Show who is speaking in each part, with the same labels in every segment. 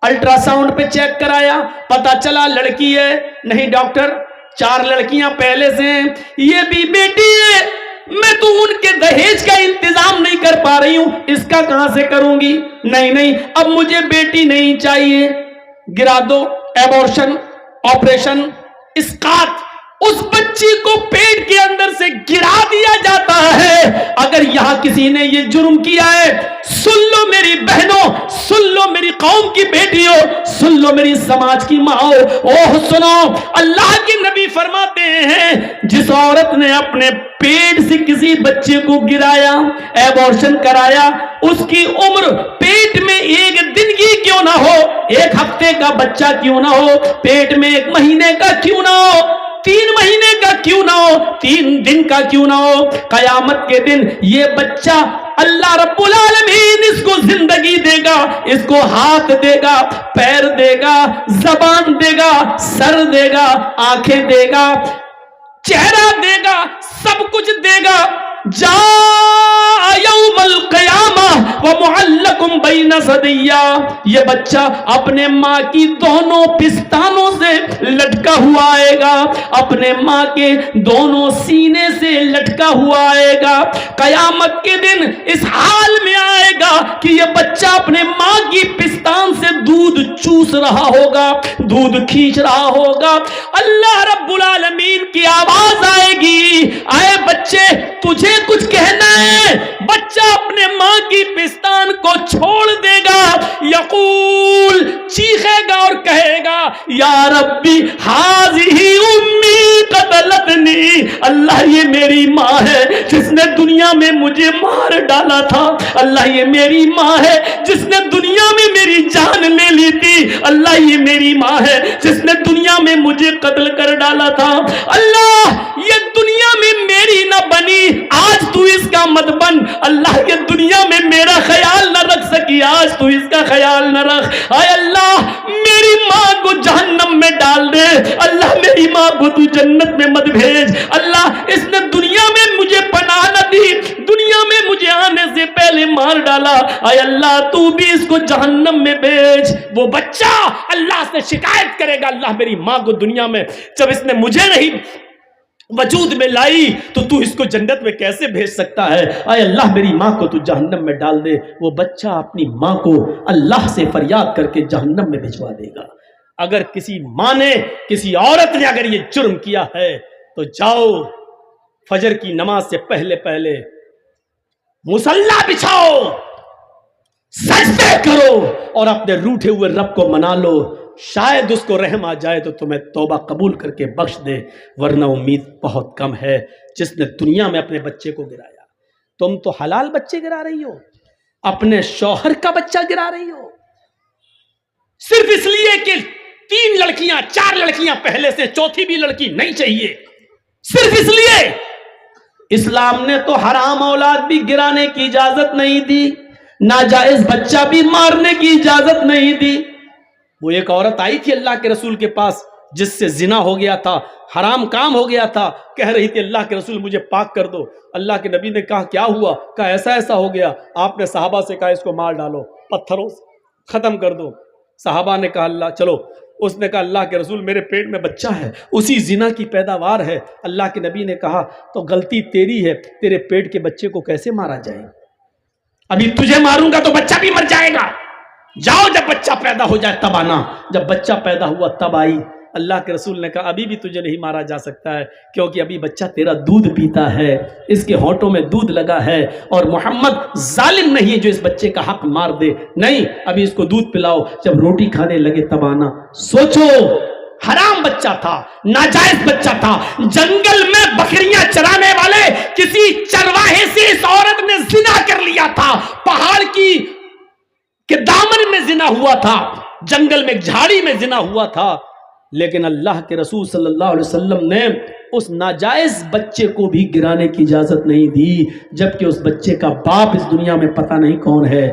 Speaker 1: Ultra sound پہ check کرایا، پتا چلا لڑکی ہے. نہیں ڈاکٹر 4 لڑکیاں پہلے سے ہیں، یہ بھی بیٹی ہے، میں تو ان کے دہیج کا انتظام نہیں کر پا رہی ہوں، اس کا کہاں سے کروں گی؟ نہیں اب مجھے بیٹی نہیں چاہیے، گرا دو، ایبورشن، آپریشن، اسقاط. اس بچی کو پیٹ کے اندر سے گرا دیا جاتا ہے. اگر یہاں کسی نے یہ جرم کیا ہے، سن لو میری بہنوں، سن لو میری قوم کی بیٹیوں، سن لو میری سماج کی ماں، اوہ سنو، اللہ کے نبی فرماتے ہیں جس عورت نے اپنے پیٹ سے کسی بچے کو گرایا، ایبورشن کرایا، اس کی عمر پیٹ میں 1 دن کی کیوں نہ ہو، 1 ہفتے کا بچہ کیوں نہ ہو، پیٹ میں 1 مہینے کا کیوں نہ ہو، 3 مہینے کا کیوں نہ ہو، 3 دن کا کیوں نہ ہو، قیامت کے دن یہ بچہ اللہ رب العالمین اس کو زندگی دے گا، اس کو ہاتھ دے گا، پیر دے گا، زبان دے گا، سر دے گا، آنکھیں دے گا، چہرہ دے گا، سب کچھ دے گا. جاء یوم القیامہ ومعلقم بین ثدیہ، یہ بچہ اپنے ماں کی دونوں پستانوں سے لٹکا ہوا آئے گا، اپنے ماں کے دونوں سینے سے لٹکا ہوا آئے گا. قیامت کے دن اس حال میں آئے گا کہ یہ بچہ اپنے ماں کی پستان سے دودھ چوس رہا ہوگا، دودھ کھینچ رہا ہوگا. اللہ رب العالمین کی آواز آئے گی، اے بچے تجھے کچھ کہنا ہے؟ بچہ اپنے ماں کی پستان کو چھوڑ دے گا، یقول چیخے گا اور کہے گا یا ربی ہذہ امی قتلتنی، اللہ یہ میری ماں ہے جس نے دنیا میں مجھے مار ڈالا تھا، اللہ یہ میری ماں ہے جس نے دنیا میں میری جان لے لی تھی، اللہ یہ میری ماں ہے جس نے دنیا میں مجھے قتل کر ڈالا تھا. اللہ یہ دنیا میں میری نہ بنی، آج تو اس کا مت بن. اللہ یہ دنیا میں میرا خیال نہ رکھ سکی، آج تو اس کا خیال نہ رکھ. اے اللہ میری ماں کو جہنم میں ڈال دے، اللہ میری ماں کو تو جنت میں مت بھیج. اللہ اس نے دنیا میں مجھے پناہ نہ دی، دنیا میں مجھے آنے سے پہلے مار ڈالا، اے اللہ تو بھی اس کو جہنم میں بھیج. وہ بچہ اللہ سے شکایت کرے گا، اللہ میری ماں کو دنیا میں جب اس نے مجھے نہیں وجود میں لائی تو اس کو جنت میں کیسے بھیج سکتا ہے؟ اے اللہ میری ماں کو تو جہنم میں ڈال دے. وہ بچہ اپنی ماں کو اللہ سے فریاد کر کے جہنم میں بھجوا دے گا. اگر کسی ماں نے، کسی عورت نے اگر یہ جرم کیا ہے تو جاؤ فجر کی نماز سے پہلے مصلی بچھاؤ، سجدے کرو اور اپنے روٹھے ہوئے رب کو منا لو، شاید اس کو رحم آ جائے تو تمہیں توبہ قبول کر کے بخش دے، ورنہ امید بہت کم ہے. جس نے دنیا میں اپنے بچے کو گرایا، تم تو حلال بچے گرا رہی ہو، اپنے شوہر کا بچہ گرا رہی ہو، صرف اس لیے کہ 3 لڑکیاں 4 لڑکیاں پہلے سے، 4تھی بھی لڑکی نہیں چاہیے، صرف اس لیے. اسلام نے تو حرام اولاد بھی گرانے کی اجازت نہیں دی، ناجائز بچہ بھی مارنے کی اجازت نہیں دی. وہ ایک عورت آئی تھی اللہ کے رسول کے پاس جس سے زنا ہو گیا تھا، حرام کام ہو گیا تھا، کہہ رہی تھی اللہ کے رسول مجھے پاک کر دو. اللہ کے نبی نے کہا کیا ہوا؟ کہا ایسا ہو گیا. آپ نے صحابہ سے کہا اس کو مار ڈالو، پتھروں سے ختم کر دو. صحابہ نے کہا اللہ چلو. اس نے کہا اللہ کے رسول میرے پیٹ میں بچہ ہے، اسی زنا کی پیداوار ہے. اللہ کے نبی نے کہا تو غلطی تیری ہے، تیرے پیٹ کے بچے کو کیسے مارا جائے؟ ابھی تجھے ماروں گا تو بچہ بھی مر جائے گا، جاؤ جب بچہ پیدا ہو جائے تب آنا. جب بچہ پیدا ہوا تب آئی. اللہ کے رسول نے کہا ابھی بھی تجھے نہیں مارا جا سکتا ہے کیونکہ ابھی بچہ تیرا دودھ پیتا ہے، اس کے ہونٹوں میں دودھ لگا ہے، اور محمد ظالم نہیں ہے جو اس بچے کا حق مار دے. نہیں، ابھی اس کو دودھ پلاؤ، جب روٹی کھانے لگے تب آنا. سوچو، حرام بچہ تھا، ناجائز بچہ تھا، جنگل میں بکریاں چرانے والے کسی چرواہے سے اس عورت نے زنا کر لیا تھا، پہاڑ کے دامن میں زنا ہوا تھا، جنگل میں جھاڑی میں زنا ہوا تھا. لیکن اللہ کے رسول صلی اللہ علیہ وسلم نے اس ناجائز بچے کو بھی گرانے کی اجازت نہیں دی، جبکہ اس بچے کا باپ اس دنیا میں پتہ نہیں کون ہے،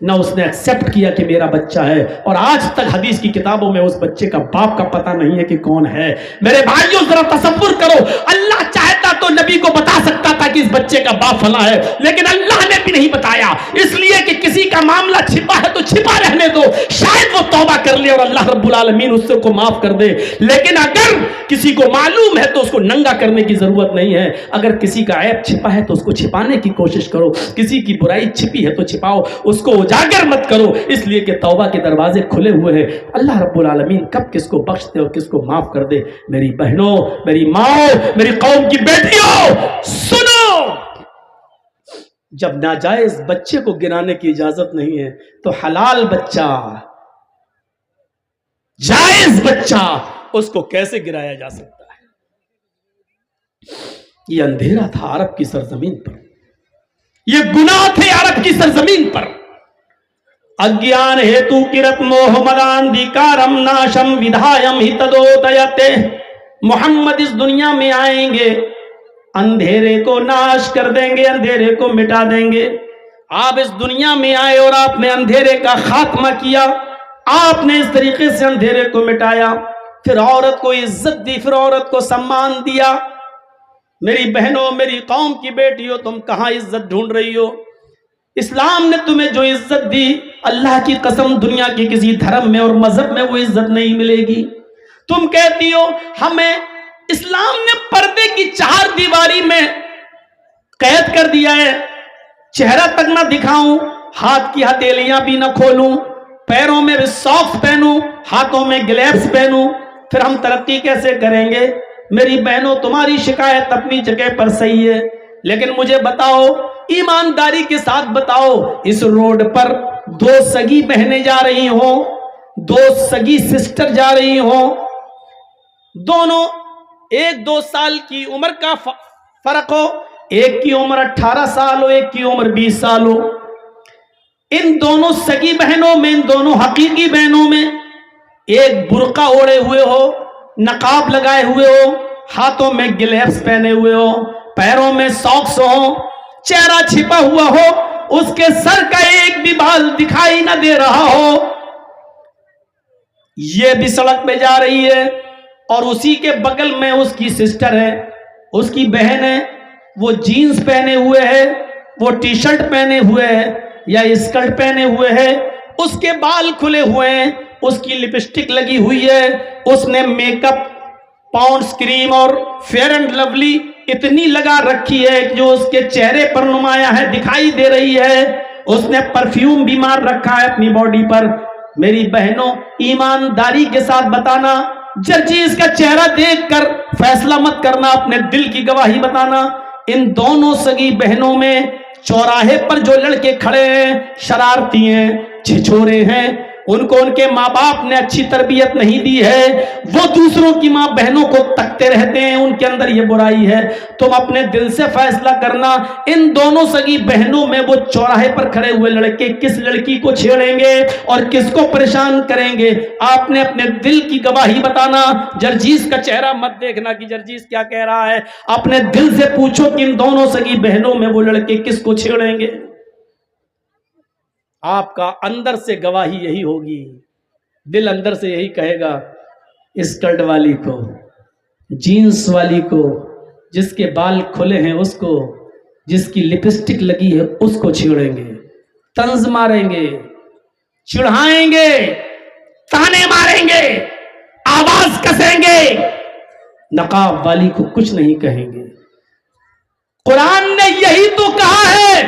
Speaker 1: نہ اس نے ایکسپٹ کیا کہ میرا بچہ ہے، اور آج تک حدیث کی کتابوں میں اس بچے کا باپ کا پتہ نہیں ہے کہ کون ہے. میرے بھائیوں ذرا تصور کرو، اللہ چاہتا تو نبی کو بتا سکتا تھا کہ اس بچے کا باپ فلاں ہے، لیکن اللہ نے بھی نہیں بتایا، اس لیے کہ کسی کا معاملہ چھپا ہے تو چھپا رہنے دو، شاید وہ توبہ کر لے اور اللہ رب العالمین اس کو معاف کر دے. لیکن اگر کسی کو معلوم ہے تو اس کو ننگا کرنے کی ضرورت نہیں ہے. اگر کسی کا عیب چھپا ہے تو اس کو چھپانے کی کوشش کرو. کسی کی برائی چھپی ہے تو چھپاؤ, اس کو اجاگر مت کرو, اس لیے کہ توبہ کے دروازے کھلے ہوئے ہیں. اللہ رب العالمین کب کس کو بخش دے اور کس کو معاف کر دے. میری بہنوں, میری ماں, میری قوم کی بیٹیوں, سنو, جب ناجائز بچے کو گرانے کی اجازت نہیں ہے تو حلال بچہ, جائز بچہ, اس کو کیسے گرایا جا سکتا ہے؟ یہ اندھیرا تھا عرب کی سرزمین پر, یہ گناہ تھے عرب کی سرزمین پر. اگیان ہیتو کرت موہ مدان دیکارم ناشم ودھایم ہتدو دیتے. محمد اس دنیا میں آئیں گے, اندھیرے کو ناش کر دیں گے, اندھیرے کو مٹا دیں گے. آپ اس دنیا میں آئے اور آپ نے اندھیرے کا خاتمہ کیا, آپ نے اس طریقے سے اندھیرے کو مٹایا. پھر عورت کو عزت دی, پھر عورت کو سمان دیا. میری بہنوں, میری قوم کی بیٹیوں, تم کہاں عزت ڈھونڈ رہی ہو؟ اسلام نے تمہیں جو عزت دی, اللہ کی قسم دنیا کے کسی دھرم میں اور مذہب میں وہ عزت نہیں ملے گی. تم کہتی ہو ہمیں اسلام نے پردے کی 4 دیواری میں قید کر دیا ہے, چہرہ تک نہ دکھاؤں, ہاتھ کی ہتھیلیاں بھی نہ کھولوں, پیروں میں بھی ساکس پہنوں, ہاتھوں میں گلیوز پہنوں, پھر ہم ترقی کیسے کریں گے؟ میری بہنوں, تمہاری شکایت اپنی جگہ پر صحیح ہے, لیکن مجھے بتاؤ, ایمانداری کے ساتھ بتاؤ, اس روڈ پر 2 سگی بہنیں جا رہی ہوں, 2 سگی سسٹر جا رہی ہوں, دونوں 1-2 سال کی عمر کا فرق ہو, ایک کی عمر 18 سال ہو, ایک کی عمر 20 سال ہو. ان دونوں سگی بہنوں میں, ان دونوں حقیقی بہنوں میں, ایک برقع اوڑے ہوئے ہو, نقاب لگائے ہوئے ہو, ہاتھوں میں گلیوز پہنے ہوئے ہو, پیروں میں ساکس ہو, چہرہ چھپا ہوا ہو, اس کے سر کا ایک بھی بال دکھائی نہ دے رہا ہو, یہ بھی سڑک پہ جا رہی ہے, اور اسی کے بغل میں اس کی سسٹر ہے, اس کی بہن ہے, وہ جینز پہنے ہوئے ہے, وہ ٹی شرٹ پہنے ہوئے ہے یا اسکرٹ پہنے ہوئے ہے, اس کے بال کھلے ہوئے ہیں, اس کی لپسٹک لگی ہوئی ہے, اس نے میک اپ, پاؤنڈز کریم اور فیئر اینڈ لولی اتنی لگا رکھی ہے جو اس کے چہرے پر نمایاں ہے, دکھائی دے رہی ہے, اس نے پرفیوم بھی مار رکھا ہے اپنی باڈی پر. میری بہنوں, ایمانداری کے ساتھ بتانا, جرجیز کا چہرہ دیکھ کر فیصلہ مت کرنا, اپنے دل کی گواہی بتانا. ان دونوں سگی بہنوں میں چوراہے پر جو لڑکے کھڑے ہیں, شرارتی ہیں, چھچورے ہیں, ان کو ان کے ماں باپ نے اچھی تربیت نہیں دی ہے, وہ دوسروں کی ماں بہنوں کو تکتے رہتے ہیں, ان کے اندر یہ برائی ہے. تم اپنے دل سے فیصلہ کرنا, ان دونوں سگی بہنوں میں وہ چوراہے پر کھڑے ہوئے لڑکے کس لڑکی کو چھیڑیں گے اور کس کو پریشان کریں گے. آپ نے اپنے دل کی گواہی بتانا, جرجیز کا چہرہ مت دیکھنا کہ جرجیز کیا کہہ رہا ہے, اپنے دل سے پوچھو کہ ان دونوں سگی بہنوں میں وہ لڑکے کس کو چھیڑیں گے. آپ کا اندر سے گواہی یہی ہوگی, دل اندر سے یہی کہے گا, اسکرٹ والی کو, جینس والی کو, جس کے بال کھلے ہیں اس کو, جس کی لپسٹک لگی ہے اس کو چھیڑیں گے, طنز ماریں گے, چڑھائیں گے, تانے ماریں گے, آواز کسیں گے, نقاب والی کو کچھ نہیں کہیں گے. قرآن نے یہی تو کہا ہے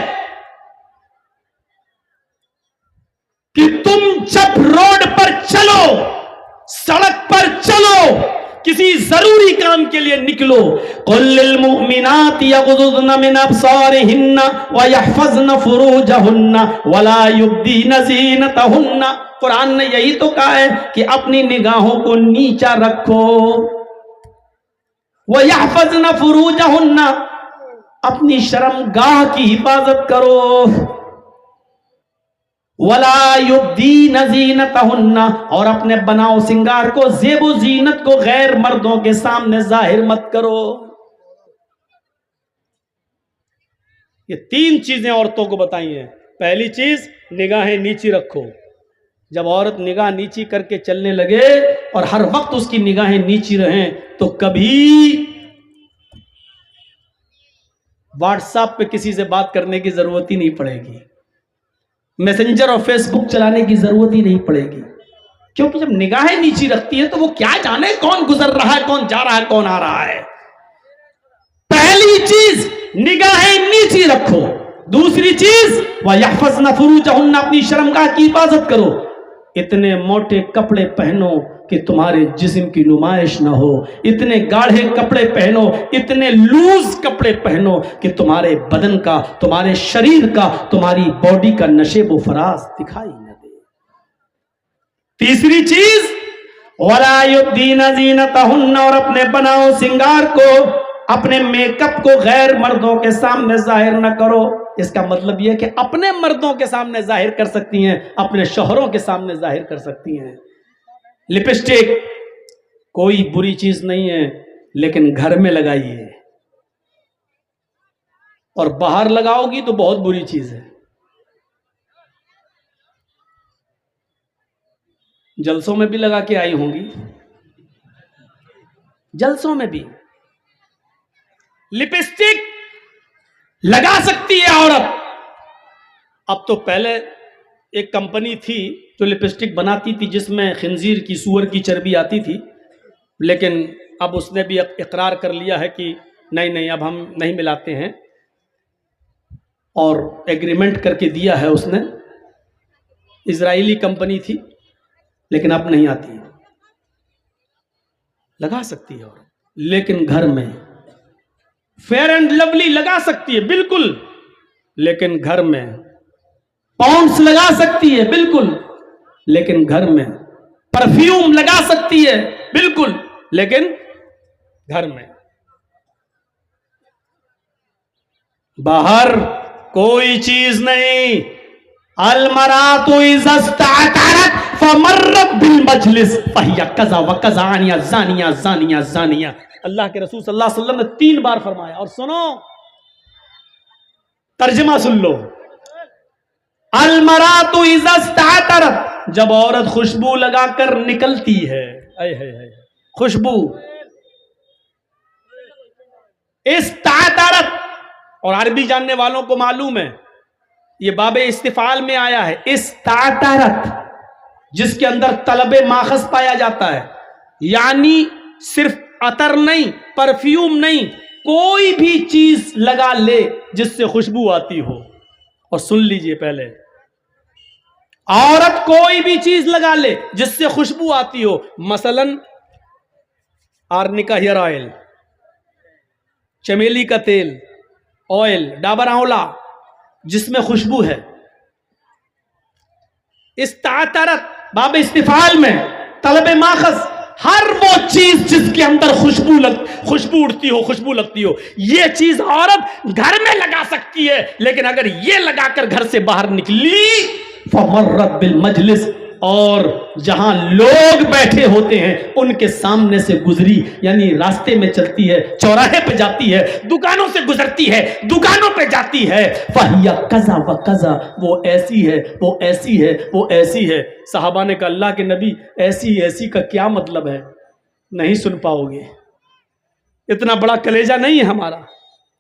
Speaker 1: کہ تم جب روڈ پر چلو, سڑک پر چلو, کسی ضروری کام کے لیے نکلو, قل للمؤمنات یغضضن من ابصارهن ويحفظن فروجهن ولا يبدين زینتهن. قرآن نے یہی تو کہا ہے کہ اپنی نگاہوں کو نیچا رکھو, ويحفظن فروجهن, اپنی شرمگاہ کی حفاظت کرو, وَلَا يُبْدِينَ زِينَتَهُنَّ, اور اپنے بناؤ سنگار کو, زیب و زینت کو غیر مردوں کے سامنے ظاہر مت کرو. یہ 3 چیزیں عورتوں کو بتائی ہیں. پہلی چیز, نگاہیں نیچی رکھو. جب عورت نگاہ نیچی کر کے چلنے لگے اور ہر وقت اس کی نگاہیں نیچی رہیں تو کبھی واٹس ایپ پہ کسی سے بات کرنے کی ضرورت ہی نہیں پڑے گی, میسنجر اور فیس بک چلانے کی ضرورت ہی نہیں پڑے گی. کیونکہ جب نگاہیں نیچی رکھتی ہے تو وہ کیا جانے کون گزر رہا ہے، کون جا رہا ہے، کون آ رہا ہے. پہلی چیز نگاہیں نیچی رکھو. دوسری چیز وَيَحْفَظْنَ فُرُوجَهُنَّ، اپنی شرمگاہ کی حفاظت کرو. اتنے موٹے کپڑے پہنو کہ تمہارے جسم کی نمائش نہ ہو، اتنے گاڑھے کپڑے پہنو، اتنے لوز کپڑے پہنو کہ تمہارے بدن کا، تمہارے شریر کا، تمہاری باڈی کا نشیب و فراز دکھائی نہ دے. تیسری چیز وَلَا يُبْدِينَ زِينَتَهُنَّ، اور اپنے بناؤ سنگار کو، اپنے میک اپ کو غیر مردوں کے سامنے ظاہر نہ کرو. اس کا مطلب یہ کہ اپنے مردوں کے سامنے ظاہر کر سکتی ہیں، اپنے شوہروں کے سامنے ظاہر کر سکتی ہیں. لپسٹک کوئی بری چیز نہیں ہے، لیکن گھر میں لگائیے، اور باہر لگاؤ گی تو بہت بری چیز ہے. جلسوں میں بھی لگا کے آئی ہوں گی، جلسوں میں بھی لپسٹک لگا سکتی ہے عورت. اب تو پہلے ایک کمپنی تھی جو لپسٹک بناتی تھی جس میں خنزیر کی، سور کی چربی آتی تھی، لیکن اب اس نے بھی اقرار کر لیا ہے کہ نہیں اب ہم نہیں ملاتے ہیں، اور ایگریمنٹ کر کے دیا ہے اس نے. اسرائیلی کمپنی تھی لیکن اب نہیں آتی. لگا سکتی ہے عورت، لیکن گھر میں. فیئر اینڈ لولی لگا سکتی ہے بالکل، لیکن گھر میں. پاؤنڈس لگا سکتی ہے بالکل، لیکن گھر میں. پرفیوم لگا سکتی ہے بالکل، لیکن گھر میں. باہر کوئی چیز نہیں. المرأۃ اذا استعطرت فمرت بالمجلس فهي كذا وكذا زانیہ زانیہ زانیہ. اللہ کے رسول صلی اللہ علیہ وسلم نے 3 بار فرمایا. اور سنو، ترجمہ سن لو. المرأۃ اذا استعطرت، جب عورت خوشبو لگا کر نکلتی ہے، خوشبو استعطرت، اور عربی جاننے والوں کو معلوم ہے یہ باب استفعال میں آیا ہے. استعطرت جس کے اندر طلب ماخذ پایا جاتا ہے، یعنی صرف عطر نہیں، پرفیوم نہیں، کوئی بھی چیز لگا لے جس سے خوشبو آتی ہو. اور سن لیجئے پہلے، عورت کوئی بھی چیز لگا لے جس سے خوشبو آتی ہو. مثلا آرنیکا ہیئر آئل، چمیلی کا تیل، آئل، ڈابر آولا، جس میں خوشبو ہے. استعطرت باب استفعال میں طلب ماخذ، ہر وہ چیز جس کے اندر خوشبو اڑتی ہو، خوشبو لگتی ہو. یہ چیز عورت گھر میں لگا سکتی ہے، لیکن اگر یہ لگا کر گھر سے باہر نکلی فمرت بالمجلس، اور جہاں لوگ بیٹھے ہوتے ہیں ان کے سامنے سے گزری، یعنی راستے میں چلتی ہے، چوراہے پہ جاتی ہے، دکانوں سے گزرتی ہے، دکانوں پہ جاتی ہے، فَهِيَ كَذَا وَكَذَا، وہ ایسی ہے، وہ ایسی ہے، وہ ایسی ہے. صحابہ نے کہا اللہ کے نبی ایسی کا کیا مطلب ہے؟ نہیں سن پاؤ گے، اتنا بڑا کلیجہ نہیں ہے ہمارا،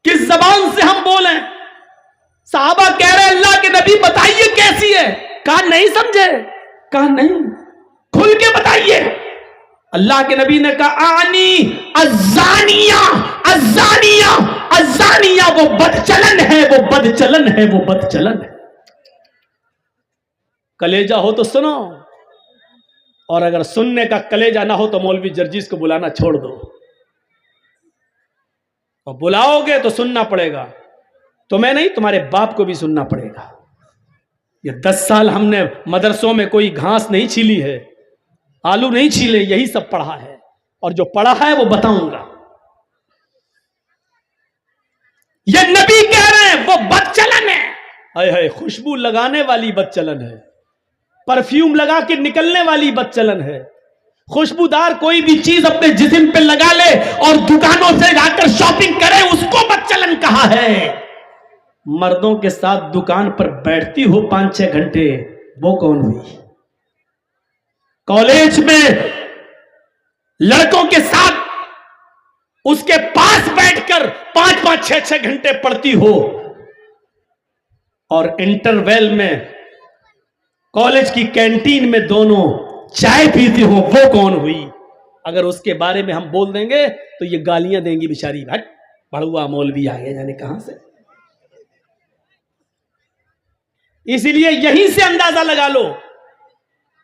Speaker 1: کس زبان سے ہم بولیں. صحابہ کہہ رہے اللہ کے نبی بتائیے کیسی ہے. کہا نہیں سمجھے، کہا نہیں، کھل کے بتائیے. اللہ کے نبی نے کہا آنی الزانیہ الزانیہ الزانیہ، وہ بدچلن ہے، وہ بدچلن ہے، وہ بدچلن ہے. کلیجہ ہو تو سنو، اور اگر سننے کا کلیجہ نہ ہو تو مولوی جرجیز کو بلانا چھوڑ دو. اور بلاؤ گے تو سننا پڑے گا، تمہیں نہیں تمہارے باپ کو بھی سننا پڑے گا. یہ 10 سال ہم نے مدرسوں میں کوئی گھاس نہیں چھیلی ہے، آلو نہیں چھیلے، یہی سب پڑھا ہے، اور جو پڑھا ہے وہ بتاؤں گا. یہ نبی کہہ رہے ہیں وہ بدچلن ہے. ہائے خوشبو لگانے والی بدچلن ہے، پرفیوم لگا کے نکلنے والی بدچلن ہے. خوشبودار کوئی بھی چیز اپنے جسم پہ لگا لے اور دکانوں سے جا کر شاپنگ کرے، اس کو بدچلن کہا ہے. مردوں کے ساتھ دکان پر بیٹھتی ہو 5-6 گھنٹے، وہ کون ہوئی؟ کالج میں لڑکوں کے ساتھ اس کے پاس بیٹھ کر 5-6 گھنٹے پڑھتی ہو، اور انٹرویل میں کالج کی کینٹین میں دونوں چائے پیتے ہو وہ کون ہوئی؟ اگر اس کے بارے میں ہم بول دیں گے تو یہ گالیاں دیں گی بیچاری، ہٹ بڑھوا مولوی آ گیا جانے کہاں سے۔ اسی لیے یہیں سے اندازہ لگا لو،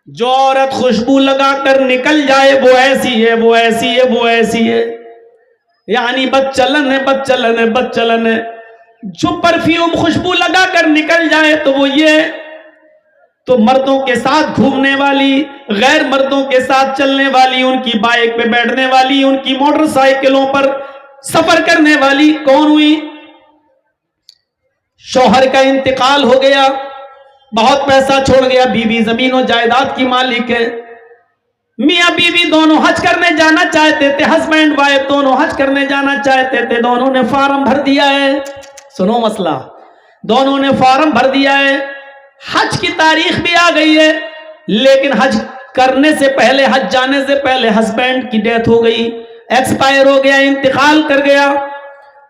Speaker 1: جو عورت خوشبو لگا کر نکل جائے وہ ایسی ہے، وہ ایسی ہے، وہ ایسی ہے، یعنی بدچلن ہے، بدچلن ہے، بدچلن ہے۔ جو پرفیوم خوشبو لگا کر نکل جائے تو وہ یہ، تو مردوں کے ساتھ گھومنے والی، غیر مردوں کے ساتھ چلنے والی، ان کی بائک پہ بیٹھنے والی، ان کی موٹر سائیکلوں پر سفر کرنے والی کون ہوئی؟ شوہر کا انتقال ہو گیا، بہت پیسہ چھوڑ گیا، بیوی زمین و جائیداد کی مالک ہے، میاں بیوی دونوں حج کرنے جانا چاہتے تھے، ہسبینڈ وائف دونوں حج کرنے جانا چاہتے تھے، دونوں نے فارم بھر دیا ہے، سنو مسئلہ، دونوں نے فارم بھر دیا ہے، حج کی تاریخ بھی آ گئی ہے، لیکن حج کرنے سے پہلے، حج جانے سے پہلے ہسبینڈ کی ڈیتھ ہو گئی، ایکسپائر ہو گیا، انتقال کر گیا،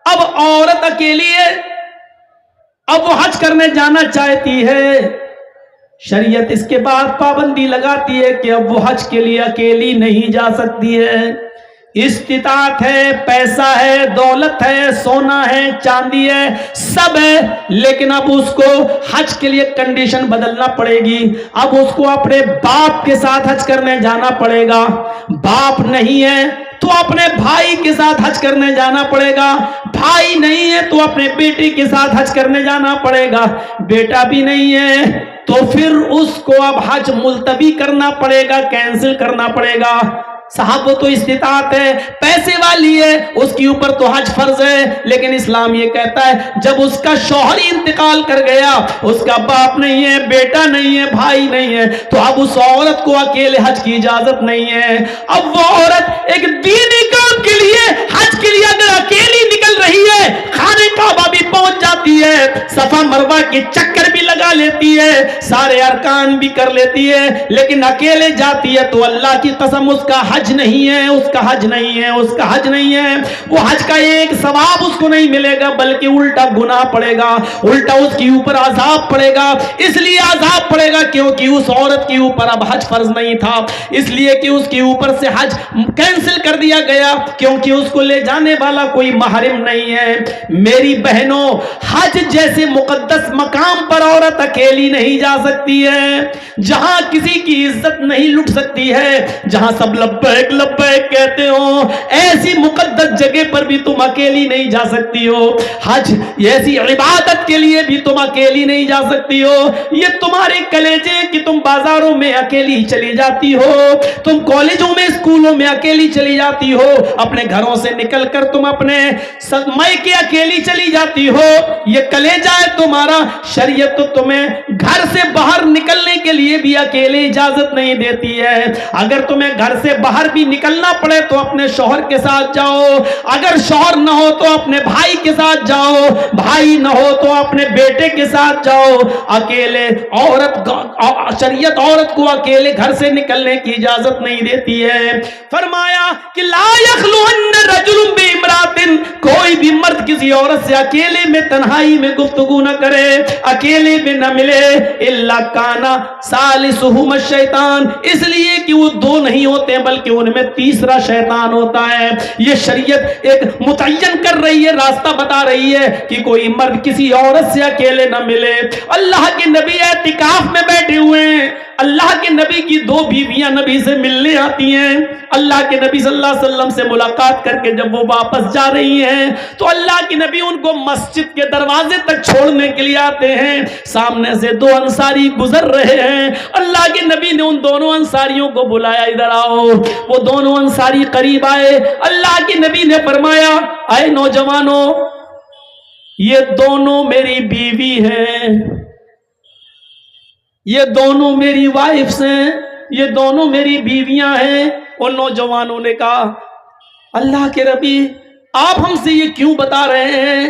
Speaker 1: اب عورت اکیلی ہے، اب وہ حج کرنے جانا چاہتی ہے، شریعت اس کے بعد پابندی لگاتی ہے کہ اب وہ حج کے لیے اکیلی نہیں جا سکتی ہے، استطاعت ہے، پیسہ ہے، دولت ہے، سونا ہے، چاندی ہے، سب ہے، لیکن اب اس کو حج کے لیے کنڈیشن بدلنا پڑے گی، اب اس کو اپنے باپ کے ساتھ حج کرنے جانا پڑے گا، باپ نہیں ہے تو اپنے بھائی کے ساتھ حج کرنے جانا پڑے گا، بھائی نہیں ہے تو اپنے بیٹے کے ساتھ حج کرنے جانا پڑے گا، بیٹا بھی نہیں ہے تو پھر اس کو اب حج ملتوی کرنا پڑے گا، کینسل کرنا پڑے گا۔ صاحب وہ تو استطاعت ہے، پیسے والی ہے، اس کی اوپر تو حج فرض ہے، لیکن اسلام یہ کہتا ہے جب اس کا شوہر انتقال کر گیا، اس کا باپ نہیں ہے، بیٹا نہیں ہے، بھائی نہیں ہے، تو اب اس عورت کو اکیلے حج کی اجازت نہیں ہے۔ اب وہ عورت ایک دینی کام کے لیے، حج کے لیے اگر اکیلی نکل رہی ہے، خانہ کعبہ بھی پہنچ جاتی ہے، صفا مروہ کے چکر بھی لگا لیتی ہے، سارے ارکان بھی کر لیتی ہے، لیکن اکیلے جاتی ہے تو اللہ کی قسم اس کا حج نہیں ہے، اس کا حج نہیں ہے، اس کا حج نہیں ہے، وہ حج کا ایک ثواب اس کو نہیں ملے گا، بلکہ الٹا گناہ پڑے گا، الٹا اس کی اوپر عذاب پڑے گا۔ اس لیے عذاب پڑے گا کیونکہ اس عورت کی اوپر اب حج فرض نہیں تھا، اس لیے کہ اس کی اوپر سے حج کینسل کر دیا گیا، کیونکہ اس کو لے جانے والا کوئی محرم نہیں ہے۔ میری بہنوں، حج جیسے مقدس مقام پر عورت اکیلی نہیں جا سکتی ہے، جہاں کسی کی عزت نہیں لٹ سکتی ہے، جہاں سب لبیک لبیک کہتے ہو، ایسی مقدس جگہ پر بھی تم اکیلی نہیں جا سکتی ہو۔ حج ایسی عبادت کے لیے بھی تم اکیلی نہیں جا سکتی ہو۔ یہ تمہارے کلیجے کہ تم بازاروں میں اکیلی چلی جاتی ہو، تم کالجوں میں اسکولوں میں اکیلی چلی جاتی ہو، اپنے گھروں سے نکل کر تم اپنے میکے اکیلی چلی جاتی ہو، یہ کلیجہ ہے تمہارا۔ شریعت تو تمہیں گھر سے باہر نکلنے کے لیے بھی اکیلے اجازت نہیں دیتی ہے۔ اگر تمہیں گھر سے باہر بھی نکلنا پڑے تو اپنے شوہر کے ساتھ جاؤ، اگر شوہر نہ ہو تو اپنے بھائی کے ساتھ جاؤ، بھائی نہ ہو تو اپنے بیٹے کے ساتھ جاؤ۔ اکیلے شریعت عورت کو اکیلے گھر سے نکلنے کی اجازت نہیں دیتی ہے۔ فرمایا کہ لا یخلون رجل بامرأۃ، کوئی بھی مرد کسی عورت سے اکیلے میں تنہائی میں گفتگو نہ کرے، اکیلے میں نہ ملے، الا کان ثالثہما الشیطان، اس لیے کہ وہ دو نہیں ہوتے بلکہ ان میں تیسرا شیطان ہوتا ہے۔ یہ شریعت ایک متعین کر رہی ہے، راستہ بتا رہی ہے کہ کوئی مرد کسی عورت سے اکیلے نہ ملے۔ اللہ کے نبی اعتکاف میں بیٹھے ہوئے ہیں، اللہ کے نبی کی دو بیویاں نبی سے ملنے آتی ہیں، اللہ کے نبی صلی اللہ علیہ وسلم سے ملاقات کر کے جب وہ واپس جا رہی ہیں تو اللہ کے نبی ان کو مسجد کے دروازے تک چھوڑنے کے لیے آتے ہیں، سامنے سے دو انصاری گزر رہے ہیں، اللہ کے نبی نے ان دونوں انصاریوں کو بلایا، ادھر آؤ۔ وہ دونوں انصاری قریب آئے، اللہ کے نبی نے فرمایا اے نوجوانوں، یہ دونوں میری بیوی ہیں، یہ دونوں میری وائفز ہیں، یہ دونوں میری بیویاں ہیں۔ ان نوجوانوں نے کہا اللہ کے نبی آپ ہم سے یہ کیوں بتا رہے ہیں؟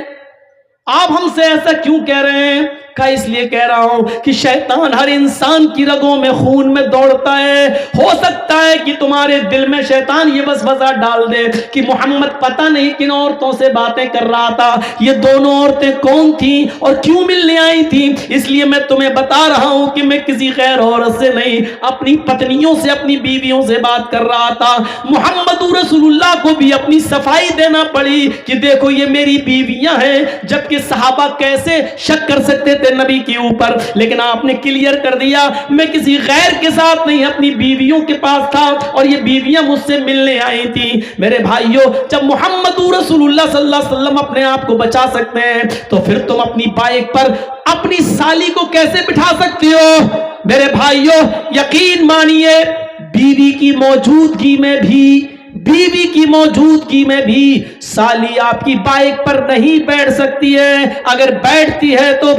Speaker 1: آپ ہم سے ایسا کیوں کہہ رہے ہیں؟ کہا اس لیے کہہ رہا ہوں کہ شیطان ہر انسان کی رگوں میں خون میں دوڑتا ہے. ہو سکتا ہے کہ تمہارے دل میں شیطان یہ وسوسہ ڈال دے کہ محمد پتہ نہیں کن عورتوں سے باتیں کر رہا تھا, یہ دونوں عورتیں کون تھیں اور کیوں ملنے آئی تھیں. اس لیے میں تمہیں بتا رہا ہوں کہ میں کسی غیر عورت سے نہیں, اپنی پتنیوں سے, اپنی بیویوں سے بات کر رہا تھا. محمد رسول اللہ کو بھی اپنی صفائی دینا پڑی کہ دیکھو یہ میری بیویاں ہیں, جبکہ صحابہ کیسے شک کر سکتے تھے نبی کے اوپر, لیکن آپ نے کلیئر کر دیا میں کسی غیر کے ساتھ نہیں, اپنی بیویوں کے پاس تھا اور یہ بیویاں مجھ سے ملنے آئی تھی. میرے بھائیوں, جب محمد رسول اللہ صلی اللہ علیہ وسلم اپنے آپ کو بچا سکتے ہیں تو پھر تم اپنی بائک پر اپنی سالی کو کیسے بٹھا سکتے ہو؟ میرے بھائیوں یقین مانیے, بیوی کی موجودگی میں بھی سالی آپ کی بائک پر نہیں بیٹھ سکتی ہے. اگر بیٹھتی ہے تو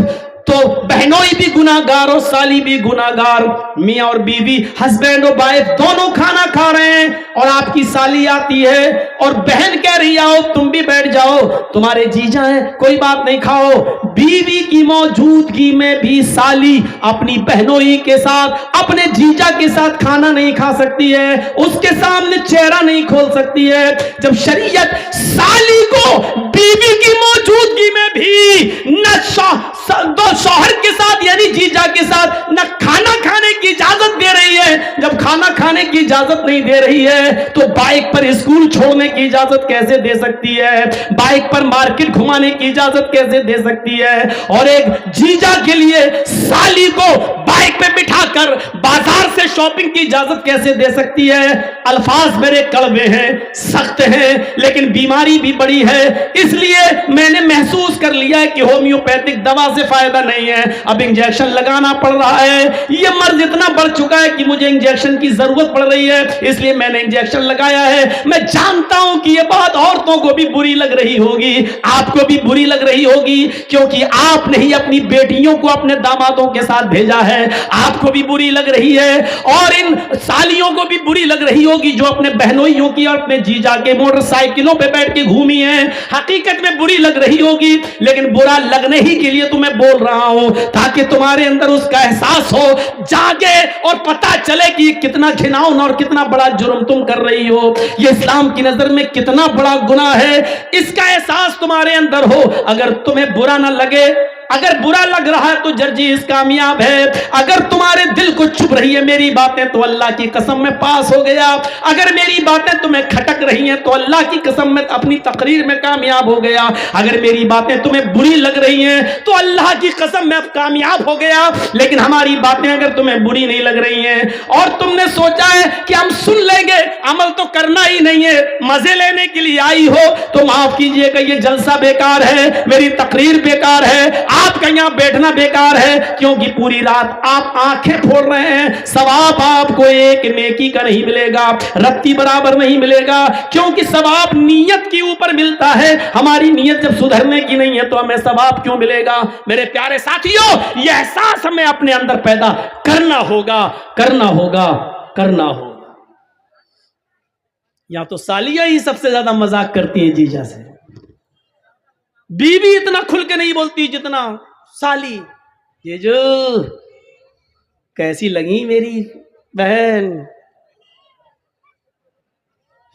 Speaker 1: بہنوئی بھی گناہگار اور سالی بھی گناہگار. میاں اور بیوی, ہسبینڈ اور وائف دونوں کھانا کھا رہے ہیں اور آپ کی سالی آتی ہے اور بہن کہہ رہی آؤ تم بھی بیٹھ جاؤ, تمہارے جیجا ہیں کوئی بات نہیں کھاؤ. بیوی کی موجودگی میں بھی سالی اپنی بہنوئی کے ساتھ, اپنے جیجا کے ساتھ کھانا نہیں کھا سکتی ہے, اس کے سامنے چہرہ نہیں کھول سکتی ہے. جب شریعت سالی کو بیوی کی موجودگی میں بھی نہ شوہر کے ساتھ یعنی جیجا کے ساتھ نہ کھانا کھانے کی اجازت دے رہی ہے, جب کھانا کھانے کی اجازت نہیں دے رہی ہے تو بائک پر اسکول چھوڑنے کی اجازت کیسے دے سکتی ہے؟ بائک پر مارکیٹ گھمانے کی اجازت کیسے دے سکتی ہے؟ اور ایک جیجا کے لیے سالی کو بائک پہ بٹھا کر بازار سے شاپنگ کی اجازت کیسے دے سکتی ہے؟ الفاظ میرے کڑوے ہیں, سخت ہیں, لیکن بیماری بھی بڑی ہے. اس لیے میں نے محسوس کر لیا ہے کہ ہومیوپیتھک دوا سے فائدہ نہیں ہے, اب انجیکشن لگانا پڑ رہا ہے. یہ مرض اتنا بڑھ چکا ہے کہ مجھے انجیکشن کی ضرورت پڑ رہی ہے, اس لیے میں نے انجیکشن لگایا ہے. میں جانتا ہوں کہ یہ بات عورتوں کو بھی بری لگ رہی ہوگی, آپ کو بھی بری لگ رہی ہوگی, کیونکہ آپ نے ہی اپنی بیٹیوں کو اپنے دامادوں کے ساتھ بھیجا ہے. آپ کو بھی بری لگ رہی ہے اور ان سالیوں کو بھی بری لگ رہی ہوگی جو اپنے بہنوئیوں کی اور اپنے جیجا کے موٹر سائیکلوں پہ بیٹھ کے گھومی ہیں. حقیقت میں بری لگ رہی ہوگی, لیکن برا لگنے ہی کے لیے تمہیں بول رہا ہوں تاکہ تمہارے اندر اس کا احساس ہو, جاگے اور پتہ چلے کہ کتنا گھناؤن اور کتنا بڑا جرم تم کر رہی ہو, یہ اسلام کی نظر میں کتنا بڑا گناہ ہے, اس کا احساس تمہارے اندر ہو. اگر تمہیں برا نہ لگے, اگر برا لگ رہا ہے تو جرجیز کامیاب ہے. اگر تمہارے دل کو چھپ رہی ہے میری باتیں تو اللہ کی قسم میں پاس ہو گیا. اگر میری باتیں تمہیں کھٹک رہی ہیں تو اللہ کی قسم میں اپنی تقریر میں کامیاب ہو گیا. اگر میری باتیں تمہیں بری لگ رہی ہیں تو اللہ کی قسم میں اب کامیاب ہو گیا. لیکن ہماری باتیں اگر تمہیں بری نہیں لگ رہی ہیں اور تم نے سوچا ہے کہ ہم سن لیں گے, عمل تو کرنا ہی نہیں ہے, مزے لینے کے لیے آئی ہو, تو معاف کیجئے کہ یہ جلسہ بیکار ہے, میری تقریر بیکار ہے, آپ کا یہاں بیٹھنا بیکار ہے, کیونکہ پوری رات آپ آنکھیں پھوڑ رہے ہیں. ثواب آپ کو ایک نیکی کا نہیں ملے گا, رتی برابر نہیں ملے گا, کیونکہ ثواب نیت کے اوپر ملتا ہے. ہماری نیت جب سدھرنے کی نہیں ہے تو ہمیں ثواب کیوں ملے گا؟ میرے پیارے ساتھیوں, یہ احساس ہمیں اپنے اندر پیدا کرنا ہوگا. یا تو سالیاں ہی سب سے زیادہ مذاق کرتی ہیں جیجا سے, بیوی اتنا کھل کے نہیں بولتی جتنا سالی. یہ جو کیسی لگی میری بہن,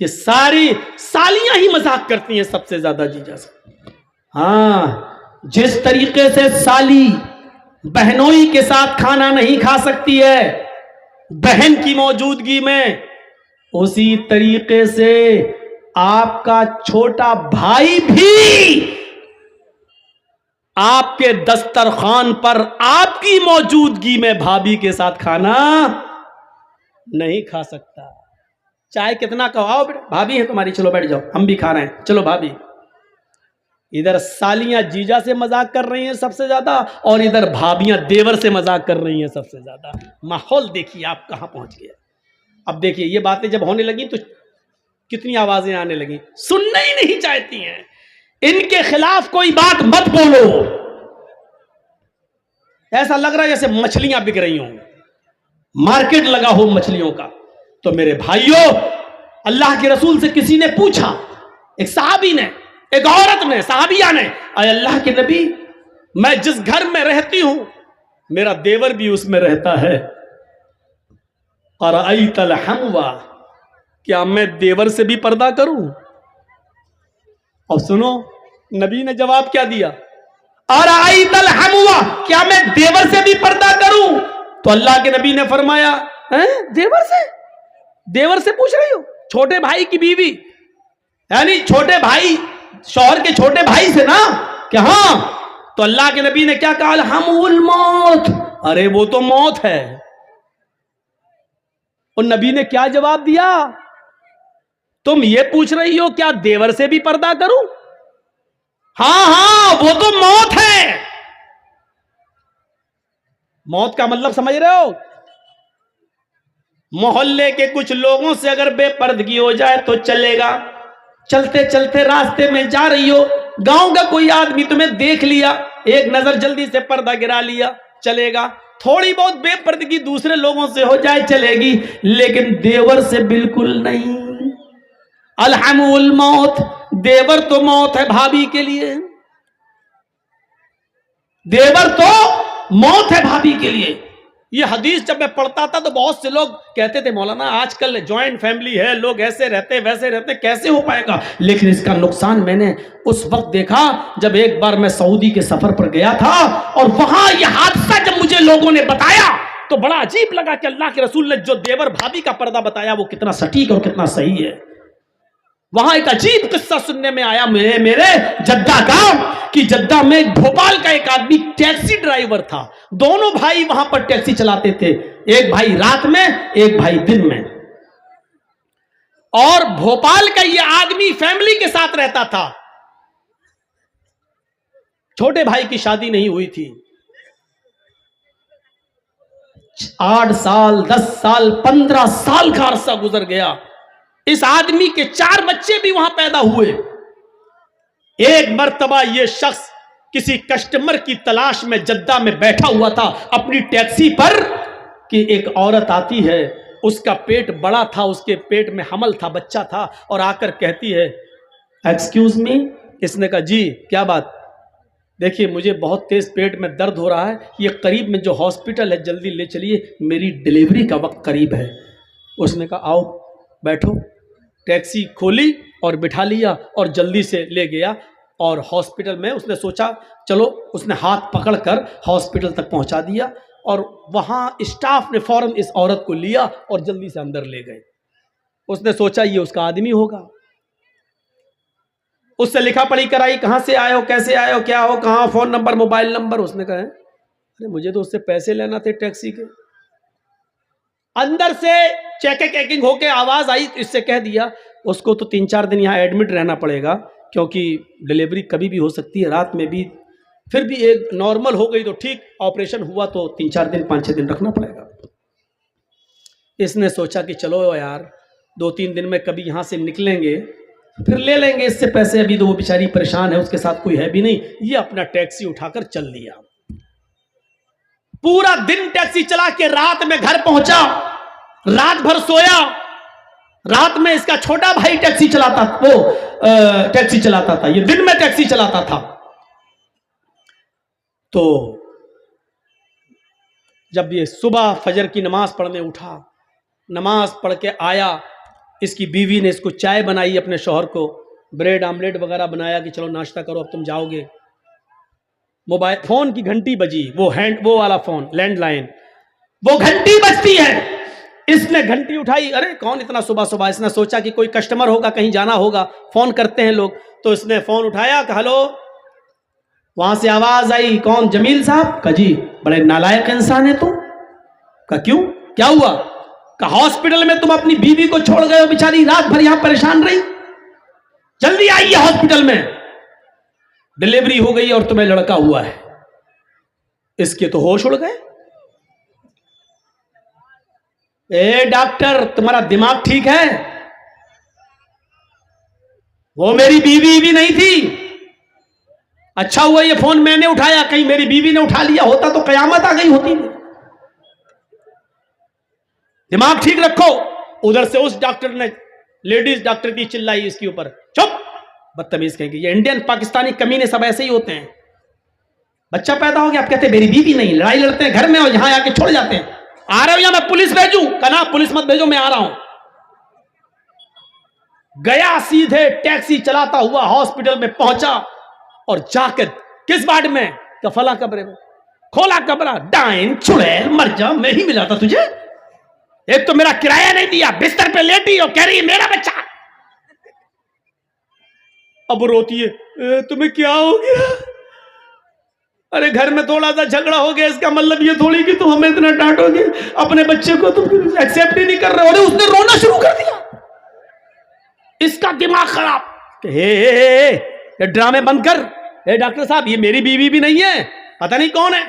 Speaker 1: یہ ساری سالیاں ہی مذاق کرتی ہیں سب سے زیادہ جیجا سے. ہاں, جس طریقے سے سالی بہنوئی کے ساتھ کھانا نہیں کھا سکتی ہے بہن کی موجودگی میں, اسی طریقے سے آپ کا چھوٹا بھائی بھی آپ کے دسترخوان پر آپ کی موجودگی میں بھابھی کے ساتھ کھانا نہیں کھا سکتا. چاہے کتنا کہو, بھابھی ہے تمہاری, چلو بیٹھ جاؤ, ہم بھی کھا رہے ہیں, چلو بھابھی. ادھر سالیاں جیجا سے مذاق کر رہی ہیں سب سے زیادہ, اور ادھر بھابیاں دیور سے مذاق کر رہی ہیں سب سے زیادہ. ماحول دیکھیے آپ کہاں پہنچ گیا. اب دیکھیے یہ باتیں جب ہونے لگی تو کتنی آوازیں آنے لگی, سننا ہی نہیں چاہتی ہیں. ان کے خلاف کوئی بات مت بولو, ایسا لگ رہا ہے جیسے مچھلیاں بک رہی ہوں, مارکیٹ لگا ہو مچھلیوں کا. تو میرے بھائیوں, اللہ کے رسول سے کسی نے پوچھا, ایک صحابی نے, ایک عورت نے، صحابیہ نے، اے اللہ کے نبی میں جس گھر میں رہتی ہوں میرا دیور بھی اس میں رہتا ہے، ارأیت الحموا، کیا میں دیور سے بھی پردہ کروں؟ اور سنو نبی نے جواب کیا دیا، ارأیت الحموا، کیا میں دیور سے بھی پردہ کروں؟ تو اللہ کے نبی نے فرمایا دیور سے؟ دیور سے پوچھ رہی ہو؟ چھوٹے بھائی کی بیوی، یعنی چھوٹے بھائی، شوہر کے چھوٹے بھائی سے نا، کہ ہاں۔ تو اللہ کے نبی نے کیا کہا، الحمو الموت، ارے وہ تو موت ہے۔ اور نبی نے کیا جواب دیا، تم یہ پوچھ رہی ہو کیا دیور سے بھی پردہ کروں؟ ہاں ہاں وہ تو موت ہے۔ موت کا مطلب سمجھ رہے ہو؟ محلے کے کچھ لوگوں سے اگر بے پردگی ہو جائے تو چلے گا، چلتے چلتے راستے میں جا رہی ہو، گاؤں کا کوئی آدمی تمہیں دیکھ لیا، ایک نظر جلدی سے پردہ گرا لیا، چلے گا۔ تھوڑی بہت بے پردگی دوسرے لوگوں سے ہو جائے چلے گی، لیکن دیور سے بالکل نہیں۔ الحمو الموت، دیور تو موت ہے بھابھی کے لیے، دیور تو موت ہے بھابھی کے لیے۔ یہ حدیث جب میں پڑھتا تھا تو بہت سے لوگ کہتے تھے مولانا آج کل جوائنٹ فیملی ہے، لوگ ایسے رہتے ویسے رہتے، کیسے ہو پائے گا؟ لیکن اس کا نقصان میں نے اس وقت دیکھا جب ایک بار میں سعودی کے سفر پر گیا تھا، اور وہاں یہ حادثہ جب مجھے لوگوں نے بتایا تو بڑا عجیب لگا کہ اللہ کے رسول نے جو دیور بھابھی کا پردہ بتایا وہ کتنا سٹیک اور کتنا صحیح ہے۔ وہاں ایک عجیب قصہ سننے میں آیا میرے جدہ کا، کہ جدہ میں بھوپال کا ایک آدمی ٹیکسی ڈرائیور تھا، دونوں بھائی وہاں پر ٹیکسی چلاتے تھے، ایک بھائی رات میں ایک بھائی دن میں۔ اور بھوپال کا یہ آدمی فیملی کے ساتھ رہتا تھا، چھوٹے بھائی کی شادی نہیں ہوئی تھی، 8 سال 10 سال 15 سال کا عرصہ گزر گیا، اس آدمی کے 4 بچے بھی وہاں پیدا ہوئے۔ ایک مرتبہ یہ شخص کسی کسٹمر کی تلاش میں جدہ میں بیٹھا ہوا تھا اپنی ٹیکسی پر، کہ ایک عورت آتی ہے، اس کا پیٹ بڑا تھا، اس کے پیٹ میں حمل تھا، بچہ تھا، اور آ کر کہتی ہے ایکسکیوز می، اس نے کہا جی کیا بات؟ دیکھیے مجھے بہت تیز پیٹ میں درد ہو رہا ہے، یہ قریب میں جو ہاسپٹل ہے جلدی لے چلیے، میری ڈیلیوری کا وقت قریب ہے۔ اس نے کہا آؤ بیٹھو، ٹیکسی کھولی اور بٹھا لیا اور جلدی سے لے گیا، اور ہاسپٹل میں اس نے سوچا چلو، اس نے ہاتھ پکڑ کر ہاسپٹل تک پہنچا دیا، اور وہاں اسٹاف نے فوراً اس عورت کو لیا اور جلدی سے اندر لے گئے۔ اس نے سوچا یہ اس کا آدمی ہوگا، اس سے لکھا پڑھی کرائی، کہاں سے آئے ہو، کیسے آئے ہو، کیا ہو، کہاں، فون نمبر، موبائل نمبر۔ اس نے کہا ارے مجھے تو اس سے پیسے لینا تھے ٹیکسی کے۔ اندر سے چیکنگ ہو کے آواز آئی، اس سے کہہ دیا اس کو تو 3-4 دن یہاں ایڈمٹ رہنا پڑے گا، کیونکہ ڈیلیوری کبھی بھی ہو سکتی ہے، رات میں بھی، پھر بھی ایک نارمل ہو گئی تو ٹھیک، آپریشن ہوا تو 3-4 دن 5-6 دن رکھنا پڑے گا۔ اس نے سوچا کہ چلو یار 2-3 دن میں کبھی یہاں سے نکلیں گے پھر لے لیں گے اس سے پیسے، ابھی تو وہ بیچاری پریشان ہے، اس کے ساتھ کوئی ہے بھی نہیں۔ یہ اپنا ٹیکسی اٹھا کر چل دیا، پورا دن ٹیکسی چلا کے رات میں گھر پہنچا، رات بھر سویا۔ رات میں اس کا چھوٹا بھائی ٹیکسی چلاتا، وہ ٹیکسی چلاتا تھا، یہ دن میں ٹیکسی چلاتا تھا۔ تو جب یہ صبح فجر کی نماز پڑھنے اٹھا، نماز پڑھ کے آیا، اس کی بیوی نے اس کو چائے بنائی، اپنے شوہر کو بریڈ آملیٹ وغیرہ بنایا کہ چلو ناشتہ کرو اب تم جاؤ گے۔ موبائل فون کی گھنٹی بجی، وہ والا فون لینڈ لائن، وہ گھنٹی بجتی ہے۔ اس نے گھنٹی اٹھائی، ارے کون اتنا صبح صبح، اس نے سوچا کہ کوئی کسٹمر ہوگا، کہیں جانا ہوگا، فون کرتے ہیں لوگ، تو اس نے فون اٹھایا کہ ہلو۔ وہاں سے آواز آئی کون؟ جمیل صاحب۔ کہا جی، بڑے نالائق انسان ہے تم۔ کہا کیوں، کیا ہوا؟ کہا ہاسپٹل میں تم اپنی بیوی کو چھوڑ گئے ہو، بیچاری رات بھر یہاں پریشان رہی، جلدی آئیے ہاسپٹل میں، ڈیلیوری ہو گئی اور تمہیں لڑکا ہوا ہے۔ اس کے تو ہوش اڑ گئے۔ اے ڈاکٹر تمہارا دماغ ٹھیک ہے؟ وہ میری بیوی بھی نہیں تھی، اچھا ہوا یہ فون میں نے اٹھایا، کہیں میری بیوی نے اٹھا لیا ہوتا تو قیامت آ گئی ہوتی۔ دماغ ٹھیک رکھو۔ ادھر سے اس ڈاکٹر نے، لیڈیز ڈاکٹر کی چلائی اس کے اوپر، چپ بدتمیز کہیں گے. یہ انڈین پاکستانی کمینے سب ایسے ہی ہوتے ہیں. بچہ پیدا ہو گیا آپ کہتے ہیں میری بیوی نہیں, لڑائی لڑتے ہیں گھر میں اور یہاں آ کے چھوڑ جاتے ہیں. آ رہے ہو یا میں پولیس بھیجوں؟ کہنا پولیس مت بھیجو, میں آ رہا ہوں. گیا سیدھے ٹیکسی چلاتا ہوا ہاسپٹل میں پہنچا اور جا کے کس وارڈ میں؟ کہ فلاں کمرے میں. کھولا کمرہ, ڈائن چڑیل مر جا, میں ہی ملا تھا تجھے. ایک تو میرا کرایہ نہیں دیا, بستر پہ لیٹی اور کہہ رہی ہے میرا بچہ. اب روتی ہے تمہیں کیا ہو گیا؟ ارے گھر میں تھوڑا سا جھگڑا ہو گیا, اس کا مطلب یہ تھوڑی کہ تم ہمیں اتنا ڈانٹو گے, اپنے بچے کو تم ایکسیپٹ ہی نہیں کر رہے. اور اس نے رونا شروع کر دیا. اس کا دماغ خراب کہ یہ ڈرامے بند کر. ڈاکٹر صاحب یہ میری بیوی بھی نہیں ہے, پتہ نہیں کون ہے.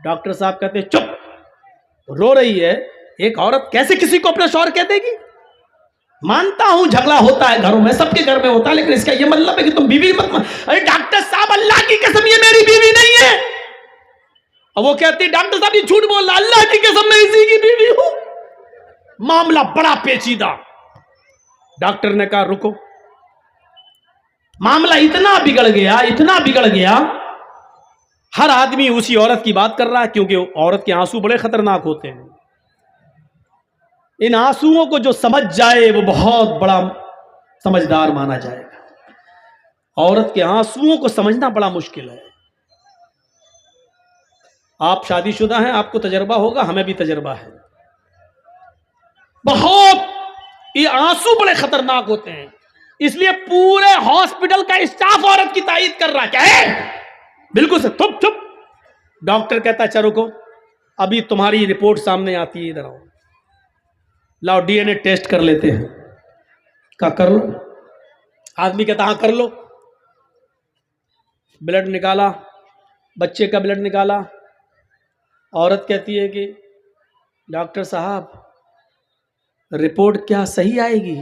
Speaker 1: ڈاکٹر صاحب کہتے ہیں چپ, رو رہی ہے. ایک عورت کیسے کسی کو اپنا شوہر کہہ دے گی؟ مانتا ہوں جھگڑا ہوتا ہے گھروں میں, سب کے گھر میں ہوتا ہے, لیکن اس کا یہ مطلب ہے کہ تم بیوی مت. ارے ڈاکٹر صاحب اللہ کی قسم یہ میری بیوی نہیں ہے. اور وہ کہتی ڈاکٹر صاحب یہ جھوٹ بول رہا, اللہ کی قسم میں اسی کی بیوی ہوں. معاملہ بڑا پیچیدہ. ڈاکٹر نے کہا رکو. معاملہ اتنا بگڑ گیا, ہر آدمی اسی عورت کی بات کر رہا ہے, کیونکہ عورت کے آنسو بڑے خطرناک ہوتے ہیں. ان آنسوؤں کو جو سمجھ جائے وہ بہت بڑا سمجھدار مانا جائے گا. عورت کے آنسوؤں کو سمجھنا بڑا مشکل ہے. آپ شادی شدہ ہیں, آپ کو تجربہ ہوگا, ہمیں بھی تجربہ ہے. بہت یہ آنسو بڑے خطرناک ہوتے ہیں. اس لیے پورے ہاسپٹل کا اسٹاف عورت کی تائید کر رہا ہے. کیا ہے؟ بالکل سے چپ. ڈاکٹر کہتا ہے چلو رکو, ابھی تمہاری رپورٹ سامنے آتی ہے, ادھر آؤ, لاؤ ڈی این اے ٹیسٹ کر لیتے ہیں. کہا کر لو. آدمی کہتا ہاں کر لو. بلڈ نکالا, بچے کا بلڈ نکالا. عورت کہتی ہے کہ ڈاکٹر صاحب رپورٹ کیا صحیح آئے گی؟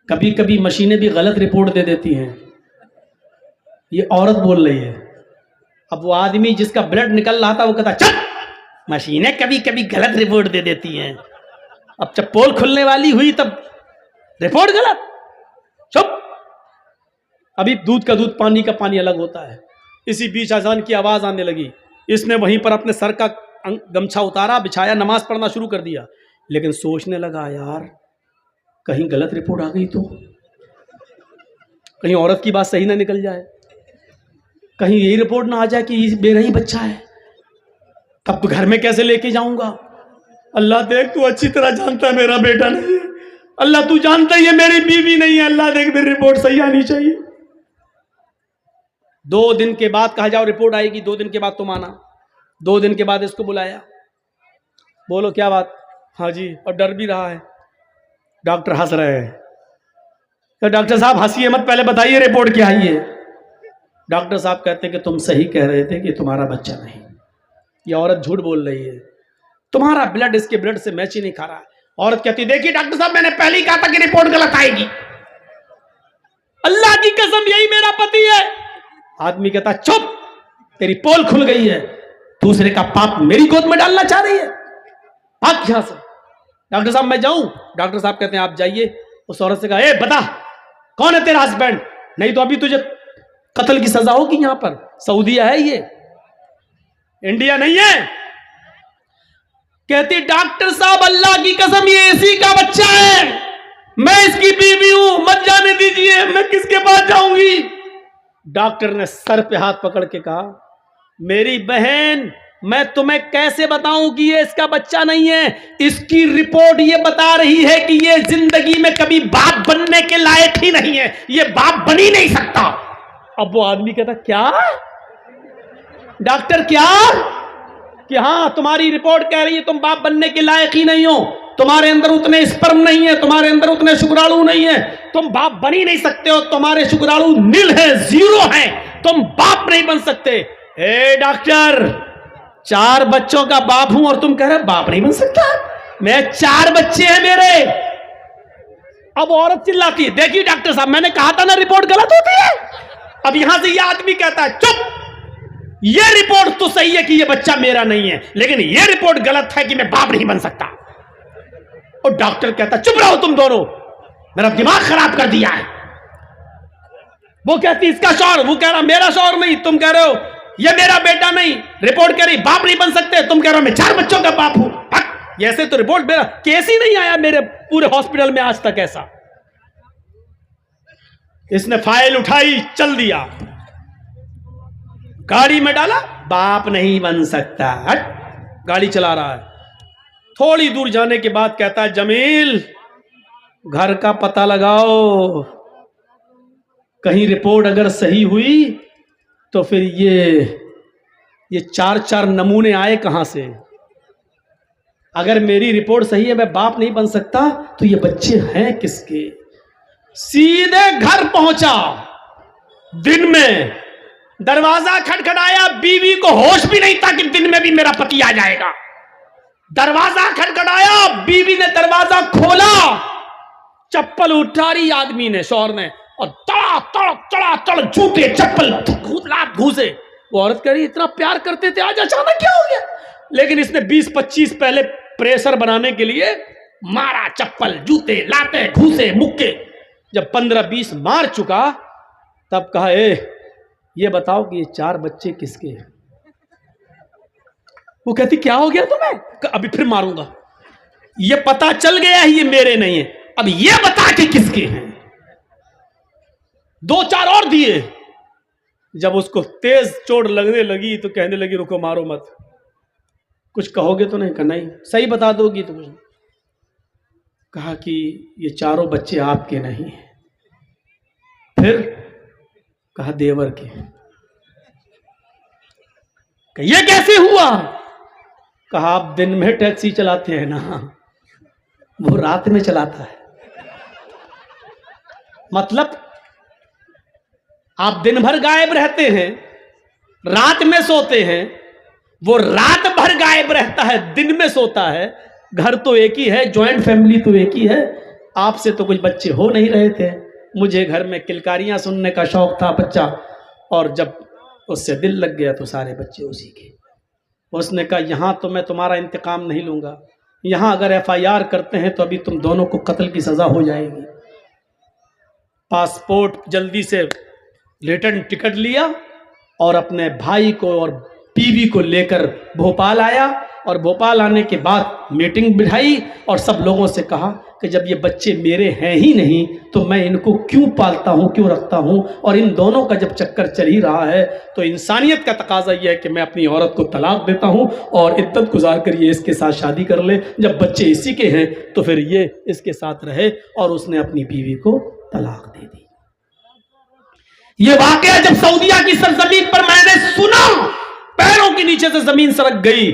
Speaker 1: کبھی کبھی مشینیں بھی غلط رپورٹ دے دیتی ہیں. یہ عورت بول رہی ہے. اب وہ آدمی جس کا بلڈ نکل رہا تھا وہ کہتا چل, مشینیں کبھی کبھی غلط رپورٹ دے دیتی ہیں. اب جب پول کھلنے والی ہوئی تب رپورٹ غلط. چپ. ابھی دودھ کا دودھ پانی کا پانی الگ ہوتا ہے. اسی بیچ اذان کی آواز آنے لگی. اس نے وہیں پر اپنے سر کا گمچھا اتارا, بچھایا, نماز پڑھنا شروع کر دیا. لیکن سوچنے لگا یار کہیں غلط رپورٹ آ گئی تو, کہیں عورت کی بات صحیح نہ نکل جائے, کہیں یہی رپورٹ نہ آ جائے کہ یہ بے رحم بچہ ہے, تب تو گھر میں کیسے لے کے جاؤں گا. اللہ دیکھ تو اچھی طرح جانتا ہے میرا بیٹا نہیں ہے, اللہ تو جانتا ہے یہ میری بیوی نہیں ہے, اللہ دیکھ میری رپورٹ صحیح آنی چاہیے. 2 دن کے بعد کہا جاؤ رپورٹ آئے گی, 2 دن کے بعد تم آنا. 2 دن کے بعد اس کو بلایا. بولو کیا بات؟ ہاں جی. اور ڈر بھی رہا ہے. ڈاکٹر ہنس رہے ہیں. تو ڈاکٹر صاحب ہنسیے مت, پہلے بتائیے رپورٹ کیا آئی ہے. ڈاکٹر صاحب کہتے ہیں کہ تم صحیح کہہ رہے تھے کہ تمہارا بچہ نہیں. یہ عورت جھوٹ بول رہی ہے, تمہارا بلڈ اس کے بلڈ سے میچ ہی نہیں کھا رہا. عورت کہتی دیکھیے ڈاکٹر صاحب میں نے پہلے ہی کہا تھا کہ رپورٹ غلط آئے گی, اللہ کی قسم یہی میرا پتی ہے. آدمی کہتا چپ, تیری پول کھل گئی ہے, دوسرے کا پاپ میری گود میں ڈالنا چاہ رہی ہے, بھاگ یہاں سے. ڈاکٹر صاحب میں جاؤں؟ ڈاکٹر صاحب کہتے ہیں آپ جائیے. اس عورت سے کہا اے بتا کون ہے تیرا ہسبینڈ, نہیں تو ابھی تجھے قتل کی سزا ہوگی. یہاں پر سعودیہ ہے, یہ انڈیا نہیں ہے. کہتی ڈاکٹر صاحب اللہ کی قسم یہ اسی کا بچہ ہے, میں اس کی بیوی ہوں, مت جانے دیجیے, میں کس کے پاس جاؤں گی. ڈاکٹر نے سر پہ ہاتھ پکڑ کے کہا میری بہن میں تمہیں کیسے بتاؤں کہ یہ اس کا بچہ نہیں ہے, اس کی رپورٹ یہ بتا رہی ہے کہ یہ زندگی میں کبھی باپ بننے کے لائق ہی نہیں ہے, یہ باپ بن ہی نہیں سکتا. اب وہ آدمی کہتا کیا ڈاکٹر کیا, کہ ہاں تمہاری رپورٹ کہہ رہی ہے تم باپ بننے کے لائق ہی نہیں ہو, تمہارے اندر اتنے اسپرم نہیں ہے, تمہارے اندر اتنے شکراڑو نہیں ہے, تم باپ بن ہی نہیں سکتے ہو, تمہارے شکراڑو نل ہے, 0 ہے, تم باپ نہیں بن سکتے. اے ڈاکٹر 4 بچوں کا باپ ہوں اور تم کہہ رہے باپ نہیں بن سکتا, میں 4 بچے ہیں میرے. اب عورت چلاتی ہے دیکھیے ڈاکٹر صاحب میں نے کہا تھا نا رپورٹ غلط ہوتی ہے. اب یہاں سے یہ آدمی کہتا ہے چپ, یہ رپورٹ تو صحیح ہے کہ یہ بچہ میرا نہیں ہے, لیکن یہ رپورٹ غلط ہے کہ میں باپ نہیں بن سکتا. اور ڈاکٹر کہتا چپ رہو تم دونوں, میرا دماغ خراب کر دیا ہے. وہ کہتی اس کا شوہر، وہ کہہ رہا میرا شوہر نہیں، تم کہہ رہے ہو یہ میرا بیٹا نہیں، رپورٹ کہہ رہی باپ نہیں بن سکتے، تم کہہ رہے ہو میں 4 بچوں کا باپ ہوں. ایسے تو رپورٹ میرا کیس ہی نہیں آیا میرے پورے ہاسپٹل میں آج تک ایسا. اس نے فائل اٹھائی، چل دیا، گاڑی میں ڈالا، باپ نہیں بن سکتا، گاڑی چلا رہا ہے. تھوڑی دور جانے کے بعد کہتا ہے جمیل گھر کا پتہ لگاؤ، کہیں رپورٹ اگر صحیح ہوئی تو پھر یہ 4 نمونے آئے کہاں سے؟ اگر میری رپورٹ صحیح ہے میں باپ نہیں بن سکتا تو یہ بچے ہیں کس کے؟ سیدھے گھر پہنچا، دن میں دروازہ کھٹکھٹایا، بیوی کو ہوش بھی نہیں تھا کہ دن میں بھی میرا پتی آ جائے گا. دروازہ کھٹکھٹایا، بیوی نے دروازہ کھولا، چپل اٹھاری آدمی نے، شوہر نے، اور تڑ جوتے چپل گھوسے. وہ عورت کہہ رہی اتنا پیار کرتے تھے آج اچانک کیا ہو گیا؟ لیکن اس نے 20-25 پہلے پریشر بنانے کے لیے مارا، چپل جوتے لاتے گھوسے مکے. جب 15-20 مار چکا تب کہا یہ بتاؤ کہ یہ 4 بچے کس کے ہیں؟ وہ کہتی کیا ہو گیا تمہیں؟ ابھی پھر ماروں گا. یہ پتا چل گیا ہے یہ میرے نہیں ہیں، اب یہ بتا کہ کس کے ہیں. 2-4 اور دیے. جب اس کو تیز چوٹ لگنے لگی تو کہنے لگی رکو مارو مت، کچھ کہو گے تو نہیں؟ کہا نہیں، صحیح بتا دو گی تو کچھ. کہا کہ یہ 4 بچے آپ کے نہیں ہیں. پھر کہا دیور کے. کہ یہ کیسے ہوا؟ کہا آپ دن میں ٹیکسی چلاتے ہیں نا، وہ رات میں چلاتا ہے. مطلب آپ دن بھر غائب رہتے ہیں، رات میں سوتے ہیں، وہ رات بھر غائب رہتا ہے، دن میں سوتا ہے. گھر تو ایک ہی ہے، جوائنٹ فیملی تو ایک ہی ہے. آپ سے تو کچھ بچے ہو نہیں رہے تھے. مجھے گھر میں کلکاریاں سننے کا شوق تھا بچہ، اور جب اس سے دل لگ گیا تو سارے بچے اسی کے. اس نے کہا یہاں تو میں تمہارا انتقام نہیں لوں گا، یہاں اگر FIR کرتے ہیں تو ابھی تم دونوں کو قتل کی سزا ہو جائے گی. پاسپورٹ جلدی سے ریٹرن ٹکٹ لیا اور اپنے بھائی کو اور بیوی کو لے کر بھوپال آیا. اور بھوپال آنے کے بعد میٹنگ بٹھائی اور سب لوگوں سے کہا کہ جب یہ بچے میرے ہیں ہی نہیں تو میں ان کو کیوں پالتا ہوں، کیوں رکھتا ہوں؟ اور ان دونوں کا جب چکر چل ہی رہا ہے تو انسانیت کا تقاضا یہ ہے کہ میں اپنی عورت کو طلاق دیتا ہوں اور عدت گزار کر یہ اس کے ساتھ شادی کر لے. جب بچے اسی کے ہیں تو پھر یہ اس کے ساتھ رہے. اور اس نے اپنی بیوی کو طلاق دے دی. یہ واقعہ جب سعودیہ کی سرزمین پر میں نے سنا، پیروں کے نیچے سے زمین سرک گئی.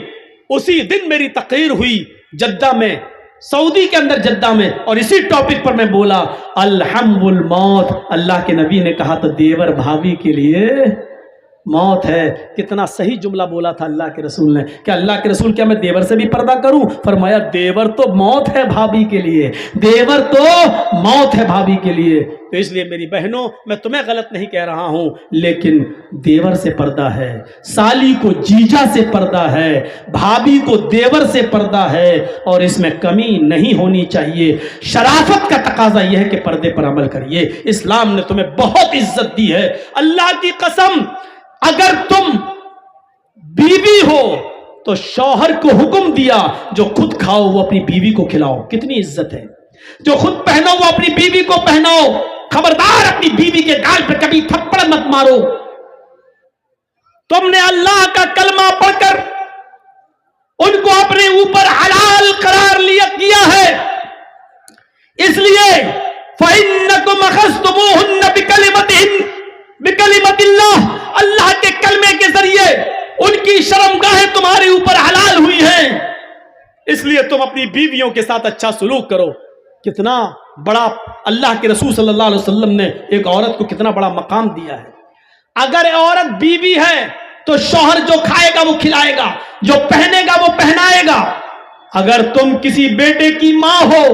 Speaker 1: اسی دن میری تقریر ہوئی جدہ میں، سعودی کے اندر جدہ میں، اور اسی ٹاپک پر میں بولا الحم الموت. اللہ کے نبی نے کہا تو دیور بھابھی کے لیے موت ہے. کتنا صحیح جملہ بولا تھا اللہ کے رسول نے کہ اللہ کے رسول کیا میں دیور سے بھی پردہ کروں؟ فرمایا دیور تو موت ہے بھابھی کے لیے، دیور تو موت ہے بھابھی کے لیے. تو اس لیے میری بہنوں میں تمہیں غلط نہیں کہہ رہا ہوں، لیکن دیور سے پردہ ہے، سالی کو جیجا سے پردہ ہے، بھابھی کو دیور سے پردہ ہے، اور اس میں کمی نہیں ہونی چاہیے. شرافت کا تقاضا یہ ہے کہ پردے پر عمل کریے. اسلام نے تمہیں بہت عزت دی ہے. اللہ کی قسم اگر تم بیوی ہو تو شوہر کو حکم دیا جو خود کھاؤ وہ اپنی بیوی کو کھلاؤ. کتنی عزت ہے. جو خود پہنو وہ اپنی بیوی کو پہناؤ. خبردار اپنی بیوی کے گال پہ کبھی تھپڑ مت مارو. تم نے اللہ کا کلمہ پڑھ کر ان کو اپنے اوپر حلال قرار کیا ہے، اس لیے فَإِنَّكُمْ أَخَذْتُمُوهُنَّ بِكَلِمَةِ اللَّهِ، اللہ کے کلمے کے ذریعے ان کی شرمگاہیں تمہارے اوپر حلال ہوئی ہیں. اس لیے تم اپنی بیویوں کے ساتھ اچھا سلوک کرو. کتنا بڑا اللہ کے رسول صلی اللہ علیہ وسلم نے ایک عورت کو کتنا بڑا مقام دیا ہے. اگر عورت بیوی ہے تو شوہر جو کھائے گا وہ کھلائے گا، جو پہنے گا وہ پہنائے گا. اگر تم کسی بیٹے کی ماں ہو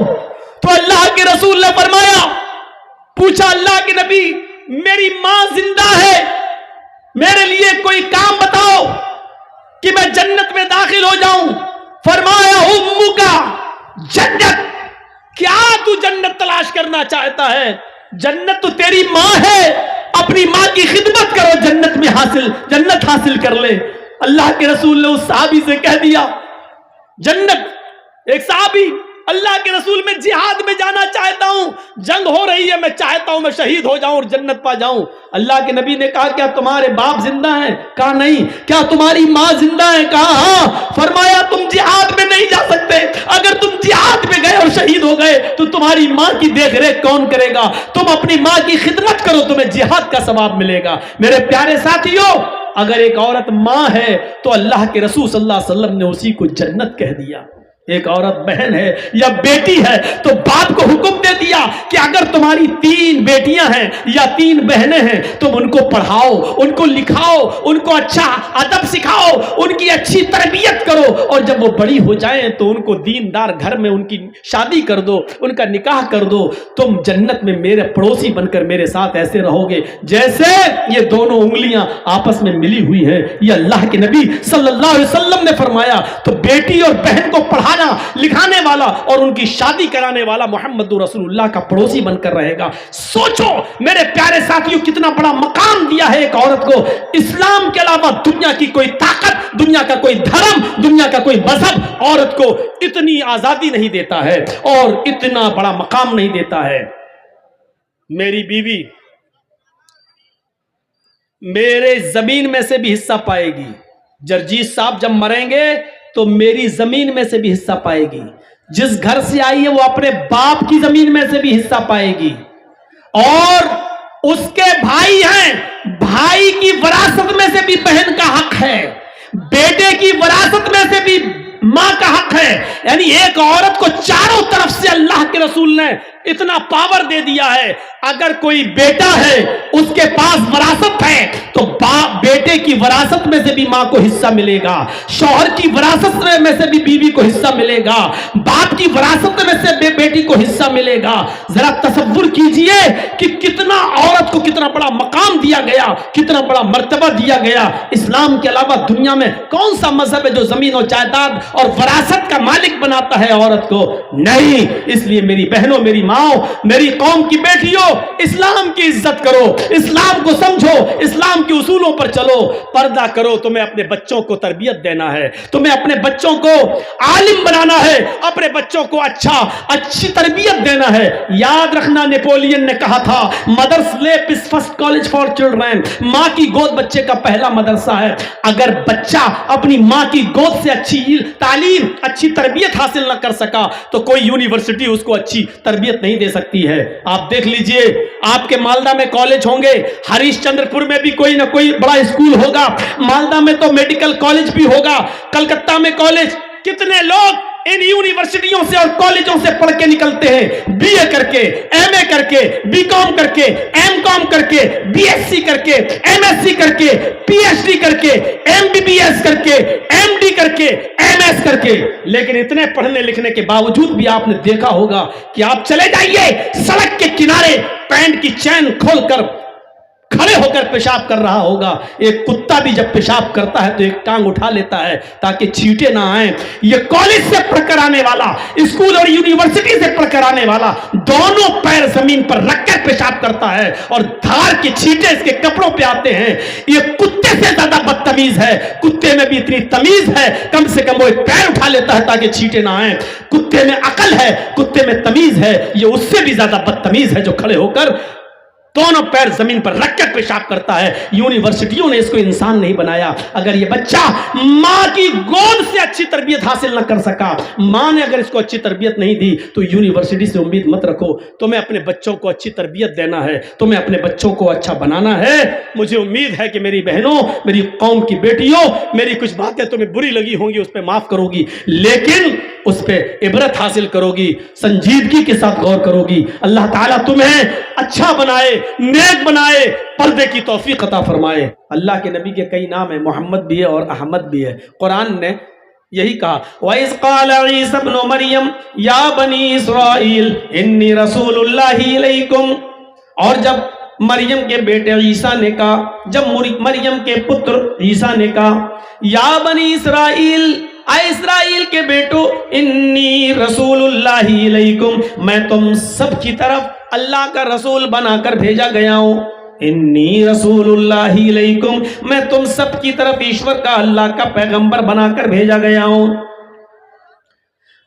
Speaker 1: تو اللہ کے رسول نے فرمایا، پوچھا اللہ کے نبی میری ماں زندہ ہے، میرے لیے کوئی کام بتاؤ کہ میں جنت میں داخل ہو جاؤں. فرمایا امک جنت. کیا تو جنت تلاش کرنا چاہتا ہے؟ جنت تو تیری ماں ہے. اب اپنی ماں کی خدمت کرو، جنت حاصل کر لے۔ اللہ کے رسول نے اس صحابی سے کہہ دیا، ایک صحابی اللہ کے رسول میں جہاد میں جانا چاہتا ہوں، جنگ ہو رہی ہے، میں چاہتا ہوں میں شہید ہو جاؤں اور جنت پا جاؤں۔ اللہ کے نبی نے کہا کیا تمہارے باپ زندہ ہیں؟ کہا نہیں۔ کیا تمہاری ماں زندہ ہے؟ کہا ہاں۔ فرمایا تم جہاد میں نہیں جا سکتے، اگر تم جہاد میں گئے اور شہید ہو گئے تو تمہاری ماں کی دیکھ ریکھ کون کرے گا؟ تم اپنی ماں کی خدمت کرو، تمہیں جہاد کا ثواب ملے گا۔ میرے پیارے ساتھیوں، اگر ایک عورت ماں ہے تو اللہ کے رسول صلی اللہ علیہ وسلم نے اسی کو جنت کہہ دیا۔ ایک عورت بہن ہے یا بیٹی ہے تو باپ کو حکم دے دیا کہ اگر تمہاری 3 بیٹیاں ہیں یا 3 بہنیں ہیں تم ان کو پڑھاؤ، ان کو لکھاؤ، ان کو اچھا ادب سکھاؤ، ان کی اچھی تربیت کرو، اور جب وہ بڑی ہو جائیں تو ان کو دیندار گھر میں ان کی شادی کر دو، ان کا نکاح کر دو۔ تم جنت میں میرے پڑوسی بن کر میرے ساتھ ایسے رہو گے جیسے یہ دونوں انگلیاں آپس میں ملی ہوئی ہیں۔ یہ اللہ کے نبی صلی اللہ علیہ وسلم نے فرمایا۔ تو بیٹی اور بہن کو پڑھانا لکھانے والا اور ان کی شادی کرانے والا محمد رسول اللہ کا پڑوسی بن کر رہے گا۔ سوچو میرے پیارے ساتھیوں، کتنا بڑا مقام دیا ہے ایک عورت کو۔ اسلام کے علاوہ دنیا کی کوئی طاقت، دنیا کا کوئی دھرم، دنیا کا کوئی مذہب عورت کو اتنی آزادی نہیں دیتا ہے اور اتنا بڑا مقام نہیں دیتا ہے۔ میری بیوی میرے زمین میں سے بھی حصہ پائے گی۔ جرجیت صاحب جب مریں گے تو میری زمین میں سے بھی حصہ پائے گی۔ جس گھر سے آئی ہے وہ اپنے باپ کی زمین میں سے بھی حصہ پائے گی، اور اس کے بھائی ہیں، بھائی کی وراثت میں سے بھی بہن کا حق ہے، بیٹے کی وراثت میں سے بھی ماں کا حق ہے۔ یعنی ایک عورت کو چاروں طرف سے اللہ کے رسول نے اتنا پاور دے دیا ہے۔ اگر کوئی بیٹا ہے اس کے پاس وراثت ہے تو بیٹے کی وراثت میں سے بھی ماں کو حصہ ملے گا، شوہر کی وراثت میں سے بھی بیوی کو حصہ ملے گا، باپ کی وراثت میں سے بیٹی کو حصہ ملے گا۔ ذرا تصور کیجئے کہ کتنا عورت کو کتنا بڑا مقام دیا گیا، کتنا بڑا مرتبہ دیا گیا۔ اسلام کے علاوہ دنیا میں کون سا مذہب ہے جو زمین و جائیداد اور وراثت کا مالک بناتا ہے عورت کو؟ نہیں۔ اس لیے میری بہنوں، میری ماں، میری قوم کی بیٹیوں، اسلام کی عزت کرو، اسلام کو سمجھو، اسلام کے اصولوں پر چلو، پردہ کرو۔ تمہیں اپنے بچوں کو تربیت دینا ہے، تمہیں اپنے بچوں کو عالم بنانا ہے، اپنے بچوں کو اچھی تربیت دینا ہے۔ یاد رکھنا نیپولین نے کہا تھا مدرس لیپ از فرسٹ کالج فار چلڈرن، ماں کی گود بچے کا پہلا مدرسہ ہے۔ اگر بچہ اپنی ماں کی گود سے اچھی تعلیم، اچھی تربیت حاصل نہ کر سکا تو کوئی یونیورسٹی اس کو اچھی تربیت نہیں دے سکتی ہے۔ آپ دیکھ لیجئے، آپ کے مالدہ میں کالج ہوں گے، ہریش چندر پور میں بھی کوئی نہ کوئی بڑا اسکول ہوگا، مالدہ میں تو میڈیکل کالج بھی ہوگا، کلکتہ میں کالج۔ کتنے لوگ ان یونیورسٹیوں سے اور کالجوں سے پڑھ کے نکلتے ہیں، بی اے کر کے، ایم اے کر کے، بی کام کر کے، ایم کام کر کے، بی ایس سی کر کے، ایم ایس سی کر کے، پی ایچ ڈی کر کے، ایم بی بی ایس کر کے، ایم ڈی کر کے، ایم ایس کر کے۔ لیکن اتنے پڑھنے لکھنے کے باوجود بھی آپ نے دیکھا ہوگا کہ آپ چلے جائیے سڑک کے کنارے، پینٹ کی چین کھول کر کھڑے ہو کر پیشاب کر رہا ہوگا۔ ایک کتا بھی جب پیشاب کرتا ہے تو ایک ٹانگ اٹھا لیتا ہے تاکہ چھینٹے نہ آئیں۔ یہ کالج سے پڑھ کر آنے والا، اسکول اور یونیورسٹی سے پڑھ کر آنے والا، دونوں پیر زمین پر رکھ کر پیشاب کرتا ہے اور دھار کے چھینٹے اس کے کپڑوں پہ آتے ہیں۔ یہ کتے سے زیادہ بدتمیز ہے۔ کتے میں بھی اتنی تمیز ہے، کم سے کم وہ ایک پیر اٹھا لیتا ہے تاکہ چھینٹے نہ آئیں۔ کتے میں عقل ہے، کتے میں تمیز ہے، یہ اس سے بھی زیادہ بدتمیز ہے جو کھڑے ہو کر دونوں پیر زمین پر رکھ کر پیشاب کرتا ہے۔ یونیورسٹیوں نے اس کو انسان نہیں بنایا۔ اگر یہ بچہ ماں کی گود سے اچھی تربیت حاصل نہ کر سکا، ماں نے اگر اس کو اچھی تربیت نہیں دی تو یونیورسٹی سے امید مت رکھو۔ تمہیں اپنے بچوں کو اچھی تربیت دینا ہے، تمہیں اپنے بچوں کو اچھا بنانا ہے۔ مجھے امید ہے کہ میری بہنوں، میری قوم کی بیٹیوں، میری کچھ باتیں تمہیں بری لگی ہوں گی، اس پہ معاف کرو گی، لیکن اس پہ عبرت حاصل کرو گی، سنجیدگی کے ساتھ غور کرو گی۔ اللہ تعالیٰ تمہیں اچھا بنائے، نیک بنائے، پردے کی توفیق عطا فرمائے۔ اللہ کے نبی کے کئی نام ہیں، محمد بھی ہے اور احمد بھی ہے۔ قرآن نے یہی کہا وَإِذْ قَالَ عِيسَى ابْنُ مَرْيَمَ يَا بَنِي إِسْرَائِيلَ إِنِّي رَسُولُ اللَّهِ إِلَيْكُمْ۔ اور جب مریم کے بیٹے عیسیٰ نے کہا، جب مریم کے پتر عیسیٰ نے کہا یا بنی اسرائیل، اے اسرائیل کے بیٹو، انی رسول اللہ علیکم، میں تم سب کی طرف اللہ کا رسول بنا کر بھیجا گیا ہوں۔ انی رسول اللہ علیکم، میں تم سب کی طرف ایشور کا اللہ کا پیغمبر بنا کر بھیجا گیا ہوں.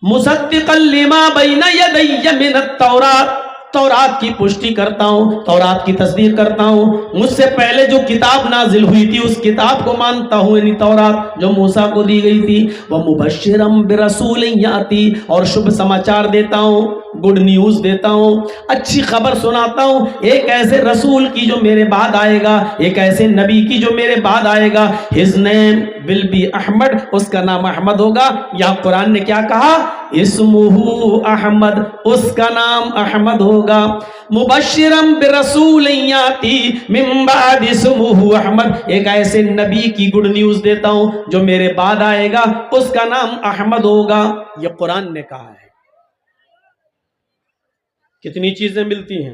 Speaker 1: مصدقا لما بین یدی من التورات، تورات کی پشٹی کرتا ہوں، تورات کی تصدیق کرتا ہوں. مجھ سے پہلے جو کتاب نازل ہوئی تھی اس کتاب کو مانتا ہوں، یعنی تورات جو موسیٰ کو دی گئی تھی. وَمُبَشِّرًا بِرَسُولٍ یَأْتِی، اور شبھ سماچار دیتا ہوں، گڈ نیوز دیتا ہوں، اچھی خبر سناتا ہوں ایک ایسے رسول کی جو میرے بعد آئے گا، ایک ایسے نبی کی جو میرے بعد آئے گا. His name will be Ahmed, اس کا نام احمد ہوگا. یہاں قرآن نے کیا کہا؟ اسمہ احمد، اس کا نام احمد ہوگا. مبشرم برسول یاتی من بعد اسمہ احمد، ایک ایسے نبی کی گڈ نیوز دیتا ہوں جو میرے بعد آئے گا، اس کا نام احمد ہوگا. یہ قرآن نے کہا ہے. کتنی چیزیں ملتی ہیں؟